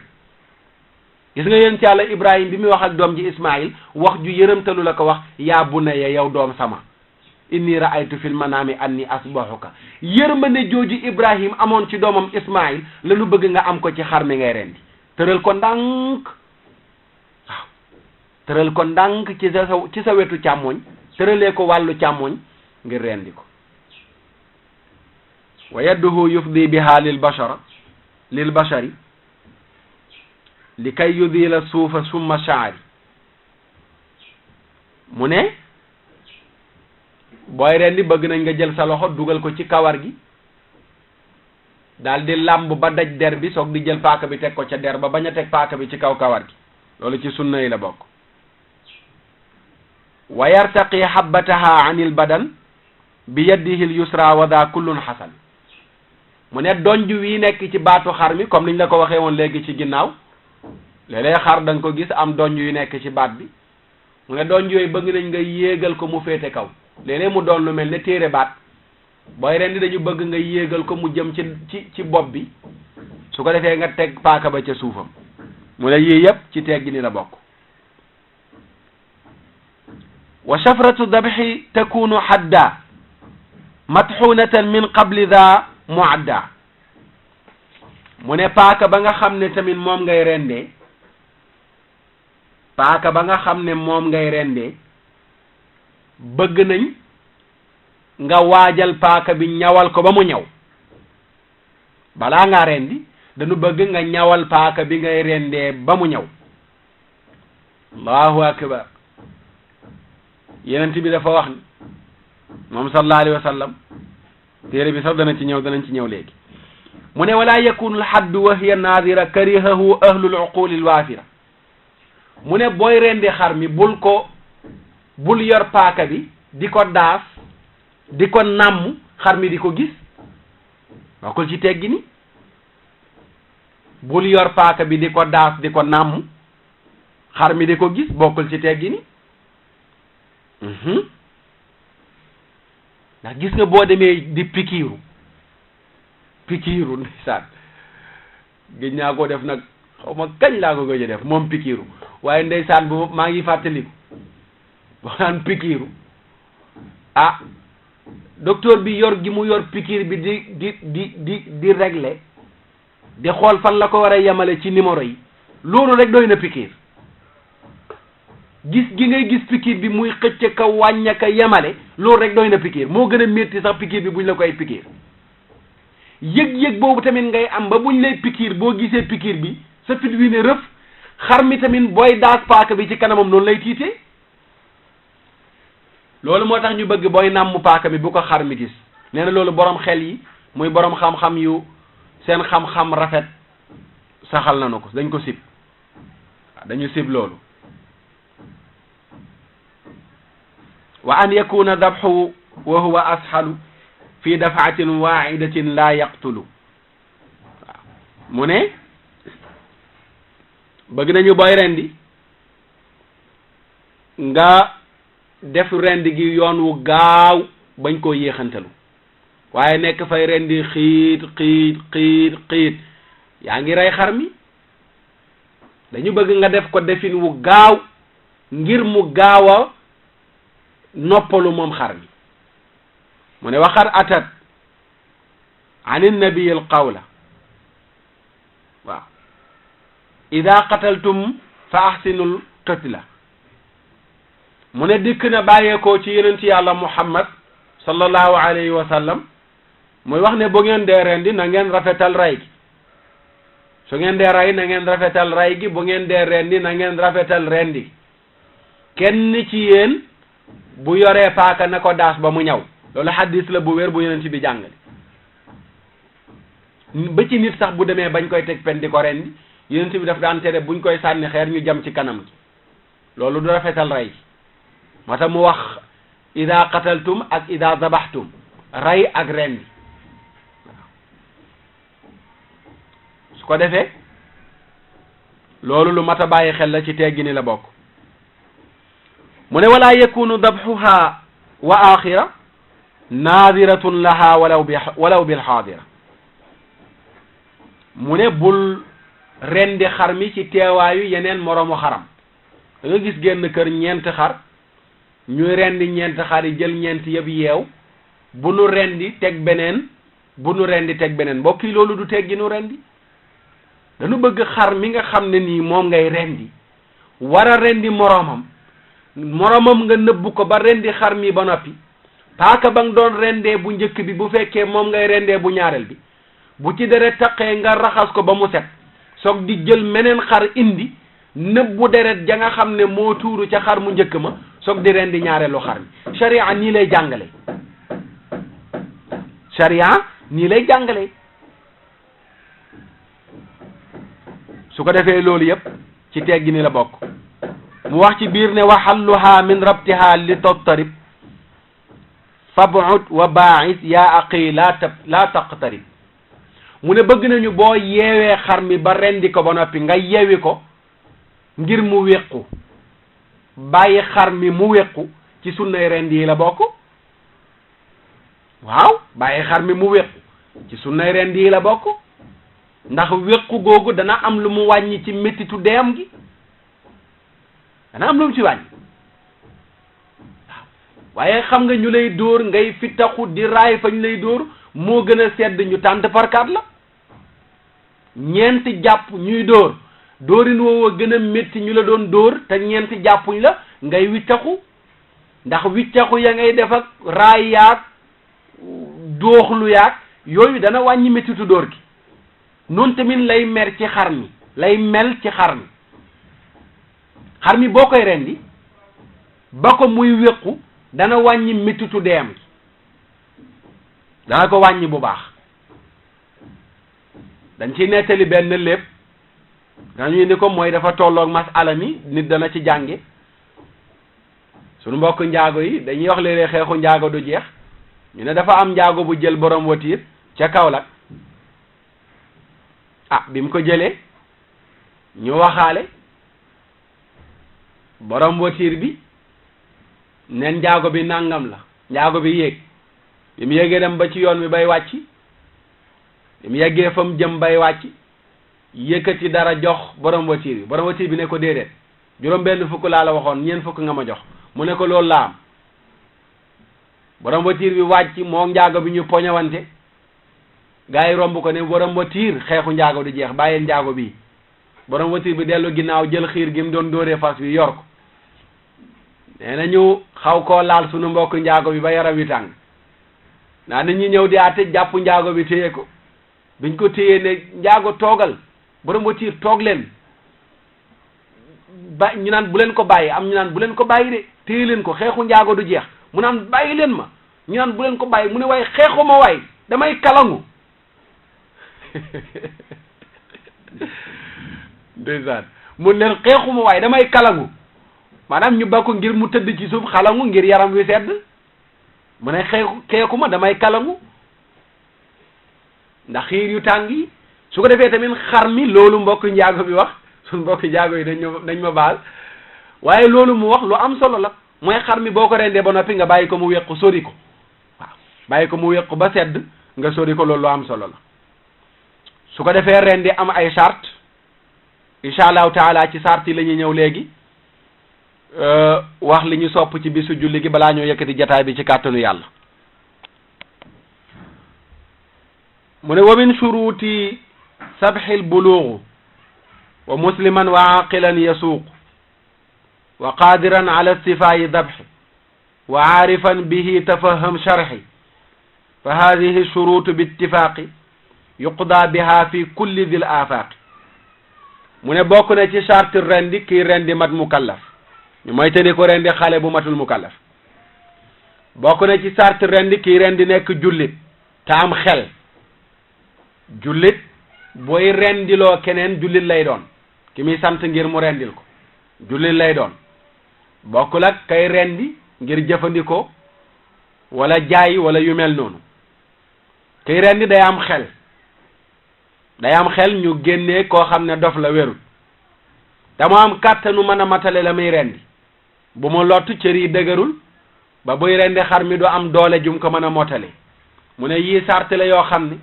gis nga yéen ci yàlla Ibrahim bi muy wax ak doom ji Ismaïl wax ju yërëmtalu la ko wax yaa bunayya yow doom sama inni ra'aytu fil manami anni asbahuka yërmande jooju Ibrahim amoon ci doomam Ismaïl la ñu bëgg nga am ko ci xar mi ngay rendi tëral ko ndànk waaw tëral ko ndànk ci sa wetu càmmoñ tëralee ko wàllu càmmoñ ngir rendi ko wa yadduhu yufdi biha lil bashari li kay yudila suufa summa shaari mu ne booy rendi bëgg nañ nga jël sa loxo dugal ko ci kawar gi daal di làmb ba daj der bi soog di jël paaka bi teg ko ca der ba bañ a teg paaka bi ci kaw kawar gi loolu ci sunna yi la bokk wa yartaqi habbataha anil badan bi yadihi l yusra wa da kullun hasan mu ne donj wi nekk ci baatu xar mi comme niñ la ko waxee woon léegi ci ginnaaw léeg-léeg xar da nga ko gis am donj yu nekk ci baat bi mu ne donj yooyu bëgg nañ nga yéegal ko mu féete kaw léeg-léeg mu doon lu mel ne téere baat booy rendi dañu bëgg nga yéegal ko mu jëm ci bopp bi su ko defee nga teg paaka ba ca suufam mu ne yii yëpp ci teggi ni la bokk wa shafratu dabhi takunu hadda matxunatan min qabli da muadda mu ne paaka ba nga xam ne tamit moom ngay rendee paaka ba nga xam ne moom ngay rendee bëgg nañ nga waajal paaka bi ñawal ko ba mu ñaw balaa ngaa rendi dañu bëgg nga ñawal paaka bi ngay rendee ba mu ñaw allahu akbar yenent bi dafa wax ni moom sallallahu alayhi wa sallam téere bi sax danañ ci ñëw léegi mu ne wala yakunu alhaddu wa hiya naadira karihahu ahlul uquli alwaafira mu ne booy rendi xar mi bul yor paaka bi di ko daas di ko nàmm xar mi di ko gis bokkul ci teggi ni bul yor paaka bi di ko daas di ko nàmm xar mi di ko gis bokkul ci teggi ni ndax gis nga boo demee di pikiiru ndeysaan gëj naa ko def nag xaw ma kañ laa ko gëj a def moom pikiiru waaye ndeysaan bu maa ngi fàttaliku boo naan pikiiru docteur bi yor gi mu yor pikiir bi di régler di xool fan la ko war a yemale ci numéro yi loolu rek doy na pikiir gis gi ngay gis pikiir bi muy xëcc ka wàñña ka yemale loolu rek doy na pikiir moo gën a métti sax pikiir bi buñ la koy pikiir yëg-yëg boobu tamit ngay am ba buñ lay pikiir boo gisee pikiir bi sa fit wi ne rëf xar mi tamit booy daas paaka bi ci kanamam noonu lay tiitee loolu moo tax ñu bëgg booy nàmm paaka bi bu ko xar mi gis nee na loolu borom xel yi muy borom xam-xam yu seen xam-xam rafet saxal nañu ko dañ ko sib dañu sib loolu wa an yakuna dabhu wa huwa ashalu fi dafaatin wahidatin la yaqtulu waaw mu ne bëgg nañu booy rendi nga def rendi gi yoon wu gaaw bañ koo yéexantalu waaye nekk fay rendi xiit yaa ngi rey xar mi dañu bëgg nga def ko defin wu gaaw ngir mu gaaw a noppalu moom xar mi mu ne waxar atat an nabiy al qawla waaw ida qataltum fa ahsinul qitla mu ne dikk na bàyyeekoo ci yonent yàlla Muhammad sallallahu alayhi wa sallam muy wax ne bu ngeen dee rendi na ngeen rafetal rey gi su ngeen dee rey na ngeen rafetal rey gi bu ngeen dee rendi na ngeen rafetal rendi kenn ci yéen bu yoree paaka na ko daas ba mu ñaw loolu hadis la bu wér bu yonent bi jàngale ba ci nit sax bu demee bañ koy teg pen di ko rendi yonent bi daf daan tere buñ koy sànni xeer ñu jam ci kanam gi loolu du rafetal rey moo tax mu wax ida qataltum ak ida zabaxtum rey ak rendi su ko defee loolu lu mat a bàyyi xel la ci teggi ni la bokk mu ne wala yakunu dabxuha wa axira naadiratun laha walaw bil xaadira mu ne bul rendi xar mi ci teewaayu yeneen moroomu xaram da nga gis génn kër ñeenti xar ñuy rendi ñeenti xar yi jël ñeenti yëpp yeew bu nu rendi teg beneen mbokk yi loolu du teggi nu rendi dañu bëgg xar mi nga xam ne nii moom ngay rendi war a rendi moroomam nga nëbbu ko ba rendi xar mi ba noppi paaka ba nga doon rendee bu njëkk bi bu fekkee moom ngay rendee bu ñaareel bi bu ci deret taqee nga raxas ko ba mu set soog di jël meneen xar indi nëbbu deret ja nga xam ne moo tuuru ca xar mu njëkk ma soog di rendi ñaareelu xar mi sharia nii lay jàngale su ko defee loolu yëpp ci teggi ni la bokk mu wax ci biir ne waxalluha min rabtiha li tottarib fab'ud wa baa'is yaa aqi la taqtarib mu ne bëgg nañu boo yeewee xar mi ba rendi ko ba noppi nga yewi ko ngir mu wéqu bàyyi xar mi mu wéqu ci sunnay rendi yi la bokk waaw bàyyi xar mi mu wéqu ci sunnay rendi yi la bokk ndax wéqu googu dana am lu mu wàññi ci méttitu deem gi dana am lu mu ci wàññi waaye xam nga ñu lay dóor ngay fittaxu di raay fa ñu lay dóor moo gën a sedd ñu tànt parkaat la ñeenti jàpp ñuy dóor dóorin woowa gën a métti ñu la doon dóor te ñeenti jàppuñ la ngay wiccaxu ndax wiccaxu ya ngay def ak raay yaag dooxlu yaag yooyu dana wàññi méttitu dóor gi noonu tamit lay mel ci xar mi boo koy rendi ba ko muy wéqu dana wàññi méttitu deem gi dana ko wàññi bu baax dañ ci nettali benn lépp dañuy ni ko mooy dafa tolloog masala mi nit dana ci jànge sunu mbokk njaago yi dañuy wax léeg-léeg xeexu njaago du jeex ñu ne dafa am njaago bu jël borom watiir ca Kaolack bi mu ko jëlee ñu waxaale borom watiir bi nen njaago bi nangam la njaago bi yéeg bi mu yéegee dem ba ci yoon wi bay wàcc bi mu yeggee fa mu jëm bay wàcc yëkkati dara jox borom watiir bi ne ko déedéet juróom benn fukk laa la waxoon ñeent fukk nga ma jox mu ne ko loolu laa am borom watiir bi wàcc moo njaago bi ñu poñawante gaa yi romb ko ne borom watiir xeexu njaago du jeex bàyyil njaago bi borom watiir bi dellu ginnaaw jël xiir gi mu doon dóoree fas wi yor ko nee na ñu xaw koo laal sunu mbokk njaago bi ba yaram wi tàng naa nit ñi ñëw di àtte jàpp njaago bi téye ko biñ ko téyee ne njaago toogal borom watiir toog leen ba ñu naan bu leen ko bàyyi am ñu naan bu leen ko bàyyi de téye leen ko xeexu njaago du jeex mu naan bàyyi leen ma ñu naan bu leen ko bàyyi mu ne waaye xeexu ma waay damay kalangu ndeysaan mun leen xeexu ma waay damay kalangu maanaam ñu bakku ngir mu tëdd ci suuf xalangu ngir yaram wi sedd mu ne xeexu ma damay kalangu ndax xiir yu tàng yi su ko defee tamit xar mi loolu mbokk njaago bi wax suñ mbokk njaago yi dañ ma baal waaye loolu mu wax lu am solo la mooy xar mi boo ko rendee ba noppi nga bàyyi ko mu wéqu sori ko waaw bàyyi ko mu wéqu ba sedd nga sori ko loolu lu am solo la su ko defee rendi am ay charte incha allahu taala ci charte yi la ñuy ñëw léegi wax li ñu sopp ci bisu julli gi balaa ñoo yëkkati jataay bi ci kàttanu yàlla mu ne wa min shuruti sabxil buluugu wa musliman wa aqilan yasuuq wa qadiran ala istifaayi dabxi wa aarifan bihi tafaham sharxi fa hadihi shurutu bi ittifaaqi yuqda biha fi kulli dil afaaqi mu ne bokk na ci charte rendi kii rendi mat mukallaf ñu mooy tandi ko rendi xale bu matul mukallaf bokk na ci charte rendi kii rendi nekk jullit te am xel jullit booy rendiloo keneen jullit lay doon ki muy sant ngir mu rendil ko jullit lay doon bokkul ak kay rendi ngir jëfandikoo wala jaay wala yu mel noonu kay rendi day am xel ñu génnee koo xam ne dof la wérul te mu am kàttanu mën a matale la muy rendi bu mu lottu cër yi dëgërul ba buy rendi xar mi du am doole jum ko mën a motale mu ne yii sart la yoo xam ne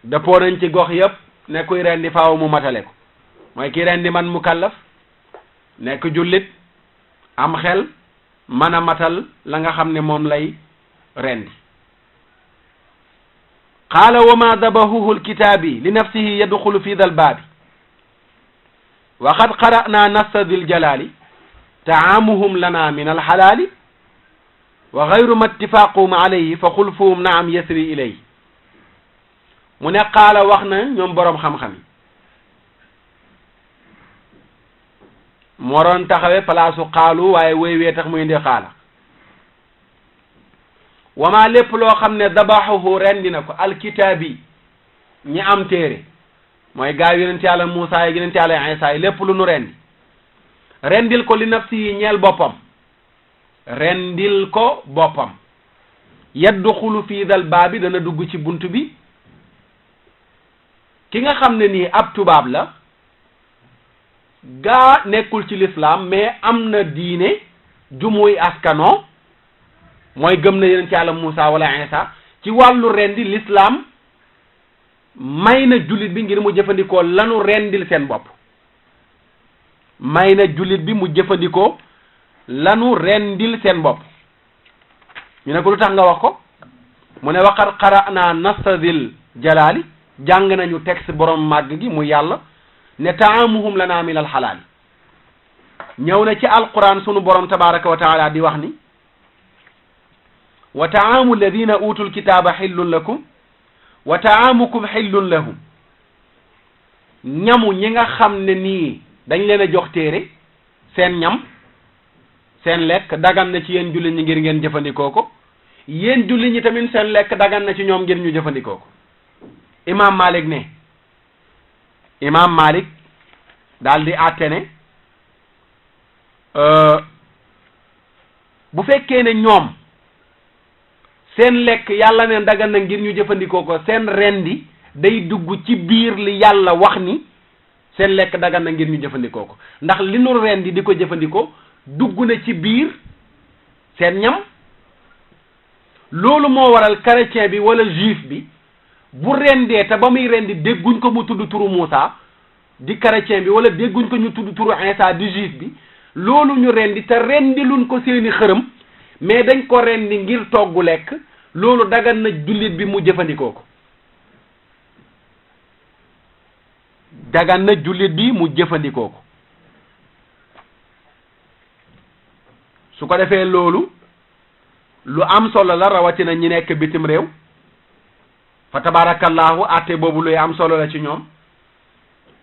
dëppoo nañ ci gox yëpp ne kuy rendi faaw mu matale ko mooy ki rendi man mukallaf nekk jullit am xel mën a matal la nga xam ne moom lay rendi qaala wa ma dabahuhu lkitaabi li nafsihi yadxulu fi dal baabi wa qad qara'na nassa dil jalaali taamuhum lana min alxalaali wa gayru ma ittifaaqum alayhi fa xulfuhum naam yasri ilayhi mu ne qaala wax na ñoom boroom xam-xam yi moo doon taxawe palaasu xaalu waaye wéy wee tax muy indi xaala wama lépp loo xam ne dabaxuhu rendi na ko alkitaabi ñi am téere mooy gaa yonent yàlla Muusaa yi yonent yàlla Iisaa yi lépp lu nu rendil ko li nafsi yi ñeel boppam rendil ko boppam yadduxulu fii dal baabi dana dugg ci bunt bi ki nga xam ne nii ab tubaab la gaa nekkul ci l'islam mais am na diine jumuy askano mooy gëm na yonent yàlla Muusaa wala Iisaa ci wàllu rendi l'islam may na jullit bi ngir mu jëfandikoo lanu rendil seen bopp may na jullit bi mu jëfandikoo lanu rendil seen bopp ñu ne ko lu tax nga wax ko mu ne waqad qara'na nastadil jalaali jàng nañu texte borom màgg gi mu yàlla ne taamuhum lana min alxalaali ñëw na ci alquran sunu borom tabaraka wa taala di wax ni wa taamu alladina utul kitaaba xillun lakum wa taamukum xillun lahum ñamu ñi nga xam ne nii dañ leen a jox téere seen ñam seen lekk dagan na ci yéen jullit ñi ngir ngeen jëfandikoo ko yéen jullit ñi tamit seen lekk dagan na ci ñoom ngir ñu jëfandikoo ko imam Malik daal di àtte ne bu fekkee ne ñoom seen lekk yàlla ne dagan na ngir ñu jëfandikoo ko seen rendi day dugg ci biir li yàlla wax ni seen lekk dagan na ngir ñu jëfandikoo ko ndax li nu rendi di ko jëfandikoo dugg na ci biir seen ñam loolu moo waral chrétien bi wala juif bi bu rendee te ba muy rendi dégguñ ko mu tudd turu Muusaa di chrétien bi wala dégguñ ko ñu tudd turu Iisaa di juif bi loolu ñu rendi te rendiluñ ko seeni xërëm mais dañ ko rendi ngir toggu lekk loolu dagan na jullit bi mu jëfandikoo ko dagan na jullit bi mu jëfandikoo ko su ko defee loolu lu am solo la rawatina ñi nekk bitim réew fa tabarakallahu atte boobu luy am solo la ci ñoom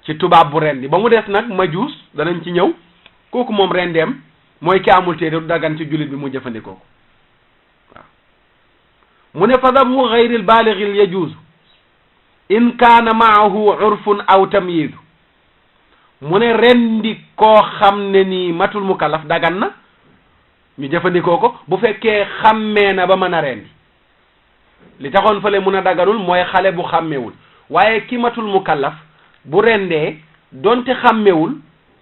ci tubaab bu rendi ba mu des nag majuus danañ ci ñëw kooku moom rendeem mooy ki amul téere du dagan ci jullit bi mu jëfandikoo ko waaw mu ne fa dabhu gayril baalixil yajuuzu in kaana maahu urfun aw tamyiidu mu ne rendi koo xam ne nii matul mukallaf dagan na ñu jëfandikoo ko bu fekkee xàmmee na ba mën a rendi li taxoon fële mun a daganul mooy xale bu xàmmewul waaye ki matul mukallaf bu rendee donte xàmmewul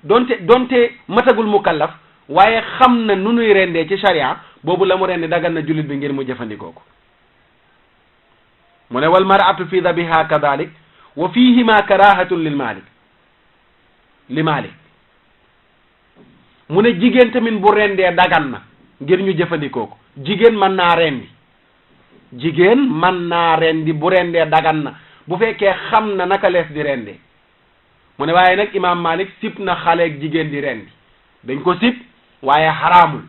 donte matagul mukallaf waaye xam na nu nuy rendee ci sharia boobu la mu rende dagan na jullit bi ngir mu jëfandikoo ko mu ne wal mar'atu fi dabiha kadalik wa fihima karahatun li malik mu ne jigéen tamit bu rendee dagan na ngir ñu jëfandikoo ko jigéen mën naa rendi bu rendee dagan na bu fekkee xam na naka lees di rendee mu ne waaye nag imam Malik sib na xale ak jigéen di rendi dañ ko sib waaye xaraamul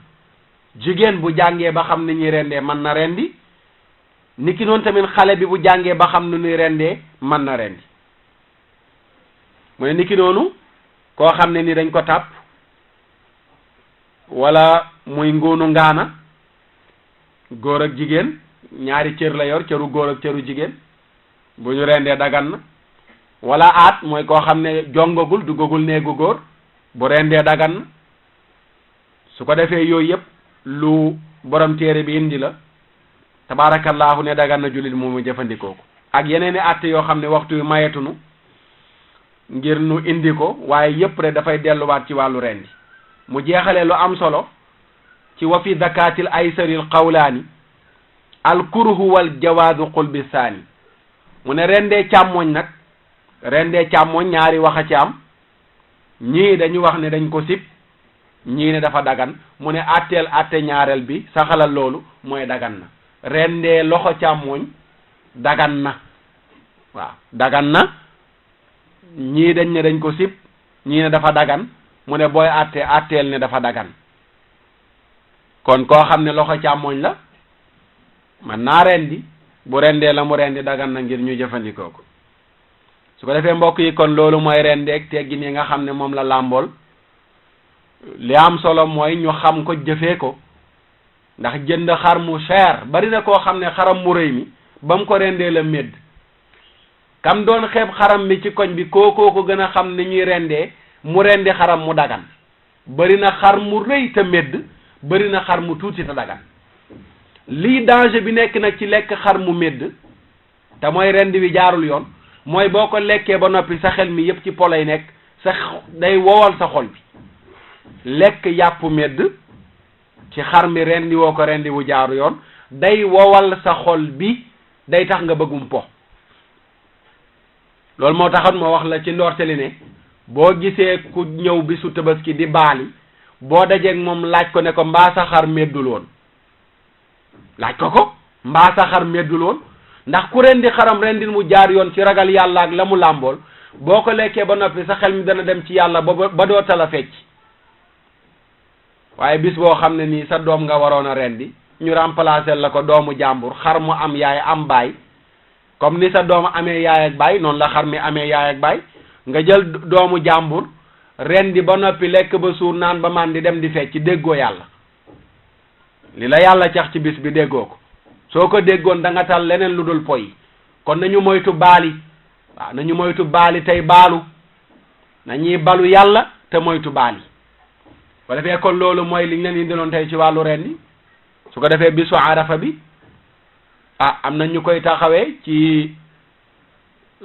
jigéen bu jàngee ba xam ni ñuy rendee mën na rendi niki noonu tamit xale bi bu jàngee ba xam nu ñuy rendee mën na rendi mu ne niki noonu koo xam ne ni dañ ko tàpp wala muy ngóonu ngaana góor ak jigéen ñaari cër la yor cëru góor ak cëru jigéen bu ñu rendee dagan na wala aat mooy koo xam ne jongagul duggagul néegu góor bu rendee dagan na su ko defee yooyu yëpp lu borom téere bi indi la tabaarakallaahu ne dagan na jullit moomu jëfandikoo ko ak yeneen i àtte yoo xam ne waxtu yu mayetunu ngir nu indi ko waaye yëpp rek dafay delluwaat ci wàllu rendi mu jeexalee lu am solo ci wa fi zakatil aysaril qawlaani al kurhu wal jawaazu qul bi saani mu ne rendee càmmoñ nag rendee càmmoñ ñaari wax a ci am ñii dañu wax ne dañ ko sib ñii ne dafa dagan mu ne atteel atte ñaareel bi saxalal loolu mooy dagan na rendee loxo càmmoñ dagan na waaw dagan na ñii dañ ne dañ ko sib ñii ne dafa dagan mu ne booy atteel ne dafa dagan kon koo xam ne loxo càmmoñ la man naa rendi bu rendee la mu rendi dagan na ngir ñu jëfandikoo ko su ko defee mbokk yi kon loolu mooy rendeeg teggin yi nga xam ne moom la làmbool li am solo mooy ñu xam ko jëfee ko ndax jënd xar mu cher bari na koo xam ne xaram mu rëy mi ba mu ko rendee la médd kam doon xeeb xaram mi ci koñ bi kookoo ko gën a xam ni ñuy rendee mu rendi xaram mu dagan bari na xar mu rëy te médd bari na xar mu tuuti te dagan lii danger bi nekk nag ci lekk xar mu médd te mooy rendi wi jaarul yoon mooy boo ko lekkee ba noppi sa xel mi yépp ci po lay nekk sa day wowal sa xol bi lekk yàpp médd ci xar mi rendi woo ko rendi wu jaaru yoon day wowal sa xol bi day tax nga bëggum po loolu moo taxat moo wax la ci ndoorteli ne boo gisee ku ñëw bisu tabaski di baali boo dajeeg moom laaj ko ne ko mbaa sa xar méddul woon laaj ko mbaa sa xar méddul woon ndax ku rendi xaram rendin mu jaar yoon ci ragal yàlla ak la mu làmbool boo ko lekkee ba noppi sa xel mi dana dem ci yàlla ba doo tala fecc waaye bis boo xam ne nii sa doom nga waroon a rendi ñu remplacer la ko doomu jàmbur xar mu am yaay am baay comme ni sa doom amee yaay ak baay noonu la xar mi amee yaay ak baay nga jël doomu jàmbur rendi ba noppi lekk ba suur naan ba man di dem di fecc déggoo yàlla li la yàlla cax ci bis bi déggoo ko soo ko déggoon da nga tal leneen lu dul poy kon nañu moytu baali waaw nañu moytu baali tey baalu nañuy balu yàlla te moytu baali ko defee kon loolu mooy liñ leen indiloon tey ci wàllu rendi su ko defee bisu arafa bi am na ñu koy taxawee ci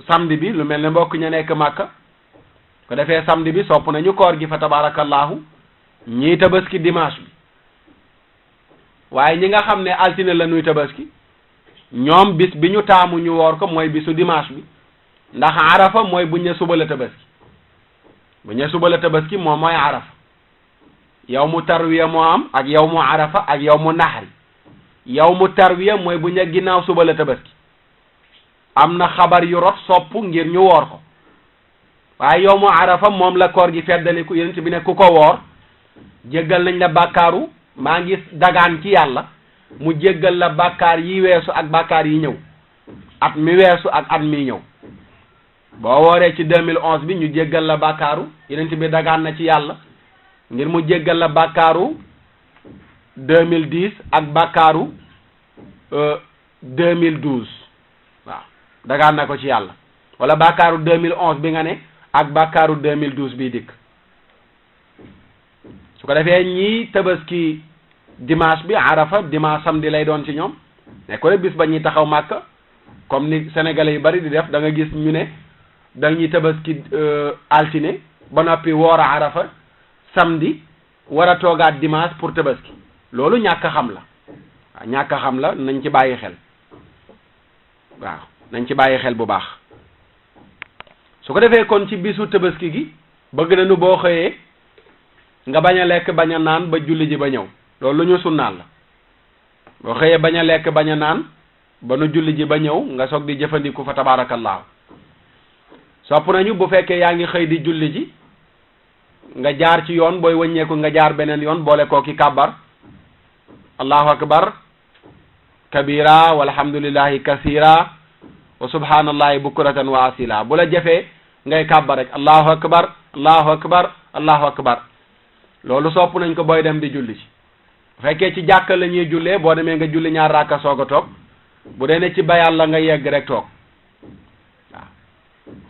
samedi bi lu mel ne mbokk ña nekk Màkka ko defee samedi bi sopp nañu koor gi fa tabarakallahu ñii tabaski dimanche bi waaye ñi nga xam ne altine la ñuy tabaski ñoom bis bi ñu taamu ñu woor ko mooy bisu dimanche bi ndax arafa mooy bu ñu suba la tabaski bu ñu suba la tabaski moom mooy arafa yawmu tarwiya moo am ak yawmu arafa ak yawmu naxri yawmu tarwiya mooy bu ñu ginnaaw suba la tabaski am na xabar yu rot sopp ngir ñu woor ko waaye yawmu arafa moom la koor gi feddaliku yonent bi ne ku ko woor jéggal nañ la bàkkaaru maa ngi dagaan ci yàlla mu jéggal la bàkkaar yi weesu ak bàkkaar yi ñëw at mi weesu ak at mi ñëw boo wooree ci 2011 bi ñu jéggal la bàkkaaru yonent bi dagaan na ci yàlla ngir mu jéggal la bàkkaaru 2010 ak bàkkaaru 2012 waaw dagaan na ko ci yàlla wala bàkkaaru 2011 bi nga ne ak bàkkaaru 2012 bii dikk su ko defee ñii tabaski dimanche bi arafa dimanche samedi lay doon ci ñoom ne ko bis ba ñuy taxaw Màkka comme ni sénégalais yu bari di def da nga gis ñu ne dañuy tabaski altine ba noppi woor a arafa samedi war a toogaat dimanche pour tabaski loolu ñàkk a xam la waaw ñàkk a xam la nañ ci bàyyi xel waaw nañ ci bàyyi xel bu baax su ko defee kon ci bisu tabaski gi bëgg nañu boo xëyee nga bañ a lekk bañ a naan ba julli ji ba ñëw loolu lu ñu sunnaal la boo xëyee bañ a lekk bañ a naan ba nu julli ji ba ñëw nga soog di jëfandiku fa tabaarakallaahu sopp nañu bu fekkee yaa ngi xëy di julli ji nga jaar ci yoon booy wëññeeku nga jaar beneen yoon boole kooki kàbbar allahu akbar kabira walhamdulillahi kasira wa subhanallahi bukratan wa asila bu la jafee ngay kàbbar rek allahu akbar allahu akbar allahu akbar loolu sopp nañ ko booy dem di julli ci bu fekkee ci jàkka la ñuy jullee boo demee nga julli ñaar raaka soog a toog bu dee ne ci bayal la nga yegg rek toog waaw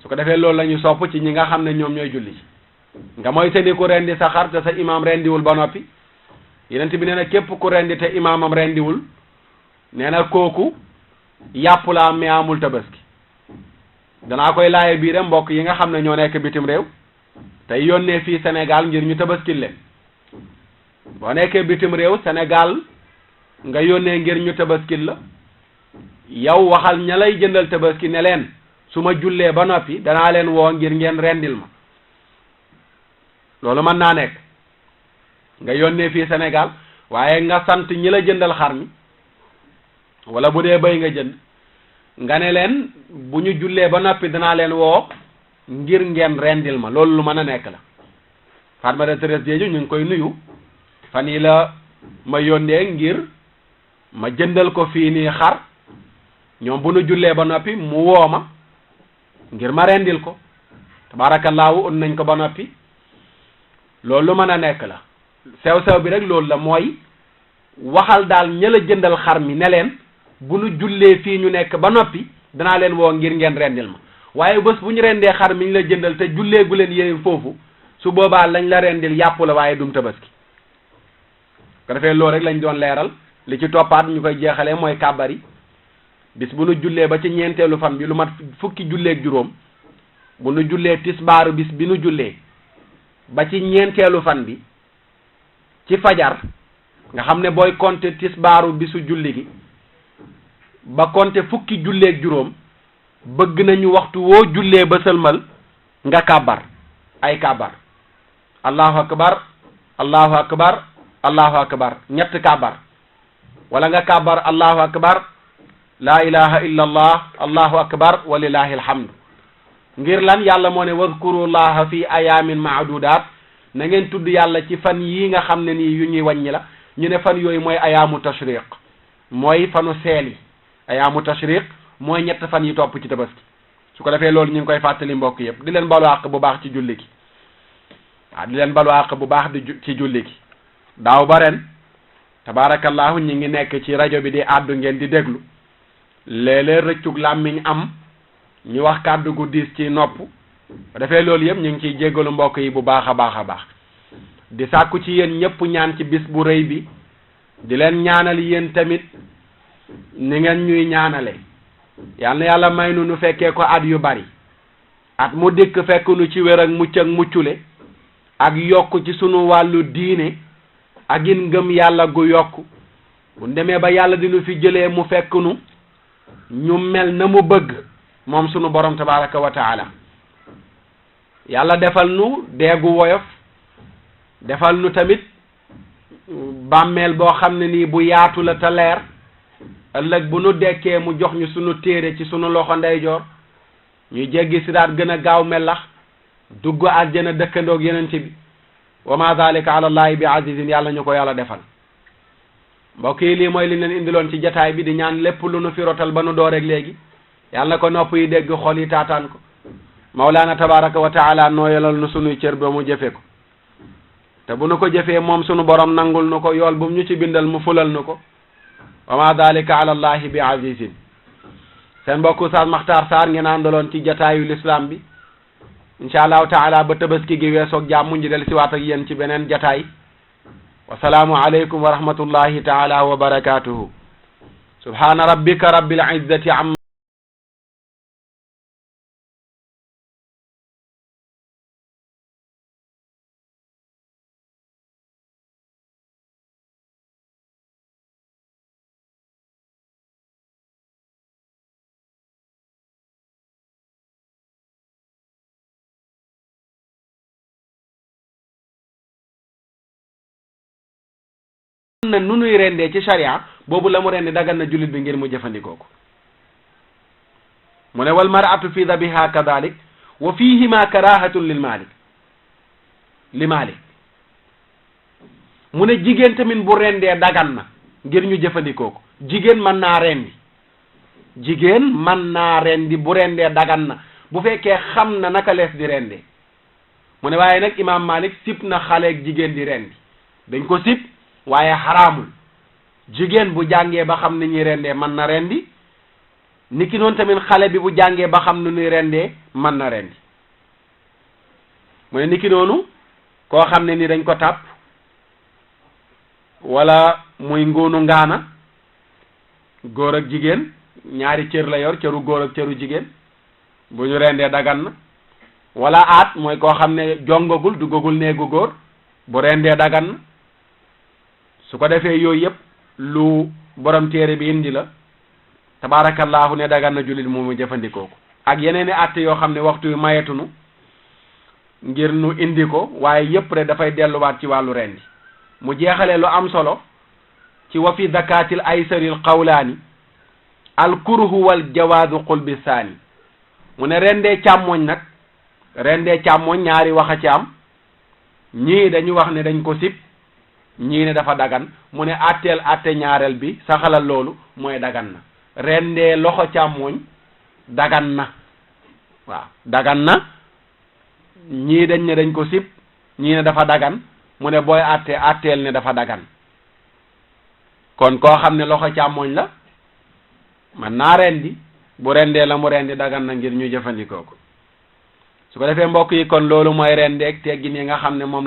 su ko defee loolu la ñu sopp ci ñi nga xam ne ñoom ñooy julli ci nga mooy te ni ku rendi sa xar te sa imaam rendiwul ba noppi yenent bi nee na képp ku rendi te imaamam rendiwul nee na kooku yàpp la am mais amul tabaski danaa koy laaye biire mbokk yi nga xam ne ñoo nekk bitim réew tey yónnee fii Sénégal ngir ñu tabaskil leen boo nekkee bitim réew Sénégal nga yónnee ngir ñu tabaskil la yow waxal ña lay jëndal tabaski ne leen su ma jullee ba noppi danaa leen woo ngir ngeen rendil ma loolu mën naa nekk nga yónnee fii Sénégal waaye nga sant ñi la jëndal xar mi wala bu dee bëy nga jënd nga ne leen bu ñu jullee ba noppi danaa leen woo ngir ngeen rendil ma loolu lu mën a nekk la Fatma de Thérèse Diédhiou ñu ngi koy nuyu fan yi la ma yónnee ngir ma jëndal ko fii nii xar ñoom bu ñu jullee ba noppi mu woo ma ngir ma rendil ko tabaarakallaahu un nañ ko ba noppi loolu lu mën a nekk la sew-sew bi rek loolu la mooy waxal daal ña la jëndal xar mi ne leen bu nu jullee fii ñu nekk ba noppi danaa leen woo ngir ngeen rendil ma waaye bés bu ñu rendee xar mi ñu la jëndal te jullee gu leen yéen foofu su boobaa lañ la rendil yàpp la waaye dum tabaski ko defee loolu rek lañ doon leeral li ci toppaat ñu koy jeexalee mooy kàbbari bis bu nu jullee ba ci ñeenteelu fan bi lu mat fukki julleeg juróom bu nu jullee tisbaaru bis bi nu jullee ba ci ñeenteelu fan bi ci fajar nga xam ne booy compter tisbaaru bisu julli gi ba compter fukki julleeg juróom bëgg nañu waxtu woo jullee ba sëlmal nga kàbbar ay kàbbar allahu akbar allahu akbar allahu akbar ñett kàbbar wala nga kàbbar allahu akbar la ilaha illa allah allahu akbar walillahi alhamdu ngir lan yàlla moo ne wadkurullaha fi ayamin maadudat na ngeen tudd yàlla ci fan yii nga xam ne nii yu ñuy wàññi la ñu ne fan yooyu mooy ayaamu tashriq mooy fanu seel yi ayaamu tashriq mooy ñett fan yi topp ci tabaski su ko defee loolu ñu ngi koy fàttali mbokk yëpp di leen balu àq bu baax ci julli gi waaw di leen balu àq bu baax ci julli gi daaw ba ren tabaarakallahu ñi ngi nekk ci rajo bi di àddu ngeen di déglu léeg-léeg rëccug làmmiñ am ñu wax kàddu gu diis ci nopp dafay loolu yëpp ñu ngi ciy jéggalu mbokk yi bu baax a baax a baax di sàkku ci yéen ñëpp ñaan ci bis bu rëy bi di leen ñaanal yéen tamit ni ngeen ñuy ñaanale yal na yàlla may nu fekkee ko at yu bari at mu dikk fekk nu ci wér ak mucc ak muccule ak yokk ci sunu wàllu diine ak in ngëm yàlla gu yokk bu demee ba yàlla dinu fi jëlee mu fekk nu ñu mel na mu bëgg moom sunu borom tabaraka wa taala yàlla defal nu deegu woyof defal nu tamit bàmmeel boo xam ne nii bu yaatu la te leer ëllëg bu nu dekkee mu jox ñu sunu téere ci sunu loxo ndeyjoor ñuy jéggi siraat gën a gaaw melax dugg àjjana dëkkandoog yeneen ci bi wa ma zalika ala allahi bi azizin yàlla ñu ko yàlla defal mbokk yi lii mooy li leen indiloon ci jataay bi di ñaan lépp lu nu fi rotal ba nu door rek léegi yàlla na ko nopp yi dégg xol yi taataan ko mawlaana tabaraka wa taala nooyalal nu sunuy cër ba mu jëfe ko te bu nu ko jëfee moom sunu borom nangul nu ko yool bu mu ñu ci bindal mu fulal nu ko wa ma dalika ala allahi bi azizin seen mbokk Oustaz Makhtar Sarr ngeen àndaloon ci jataayu l'islam bi insha allahu taala ba tabaski gi weesoog jàmm ñu del siwaat ak yéen ci beneen jataay wasalaamu aleykum wa rahmatullahi taala wa barakatuhu subhana rabbika rabbil izzati amma na nu nuy rendee ci sharia boobu la mu rendi dagan na jullit bi ngir mu jëfandikoo ko mu ne wal mar'atu fi dabiha kadalik wa fihima karahatun li Malik mu ne jigéen tamit bu rendee dagan na ngir ñu jëfandikoo ko jigéen mën naa rendi jigéen mën naa rendi bu rendee dagan na bu fekkee xam na naka lees di rendee mu ne waaye nag imam Malik sib na xaleeg jigéen di rendi dañ ko sib waaye xaraamul jigéen bu jàngee ba xam ni ñuy rendee mën na rendi niki noonu tamit xale bi bu jàngee ba xam nu ñuy rendee mën na rendi mu ne niki noonu koo xam ne ni dañ ko tàpp wala muy ngóonu ngaana góor ak jigéen ñaari cër la yor cëru góor ak cëru jigéen bu ñu rendee dagan na wala aat mooy koo xam ne jongagul duggagul néegu góor bu rendee dagan na su ko defee yooyu yëpp lu borom téere bi indi la tabaarakallaahu ne dagan na jullit moomu jëfandikoo ko ak yeneen i àtte yoo xam ne waxtu wi mayetunu ngir nu indi ko waaye yëpp rek dafay delluwaat ci wàllu rendi mu jeexalee lu am solo ci wa fi zakatil aysaril qawlaani al kurhu wal jawaazu qul bi saani mu ne rendee càmmoñ nag rendee càmmoñ ñaari wax a ci am ñii dañu wax ne dañ ko sib ñii ne dafa dagan mu ne atteel atte ñaareel bi saxalal loolu mooy dagan na rendee loxo càmmoñ dagan na waaw dagan na ñii dañ ne dañ ko sib ñii ne dafa dagan mu ne booy atteel ne dafa dagan kon koo xam ne loxo càmmoñ la man naa rendi bu rendee la mu rendi dagan na ngir ñu jëfandikoo ko su ko defee mbokk yi kon loolu mooy rendeeg teggin yi nga xam ne moom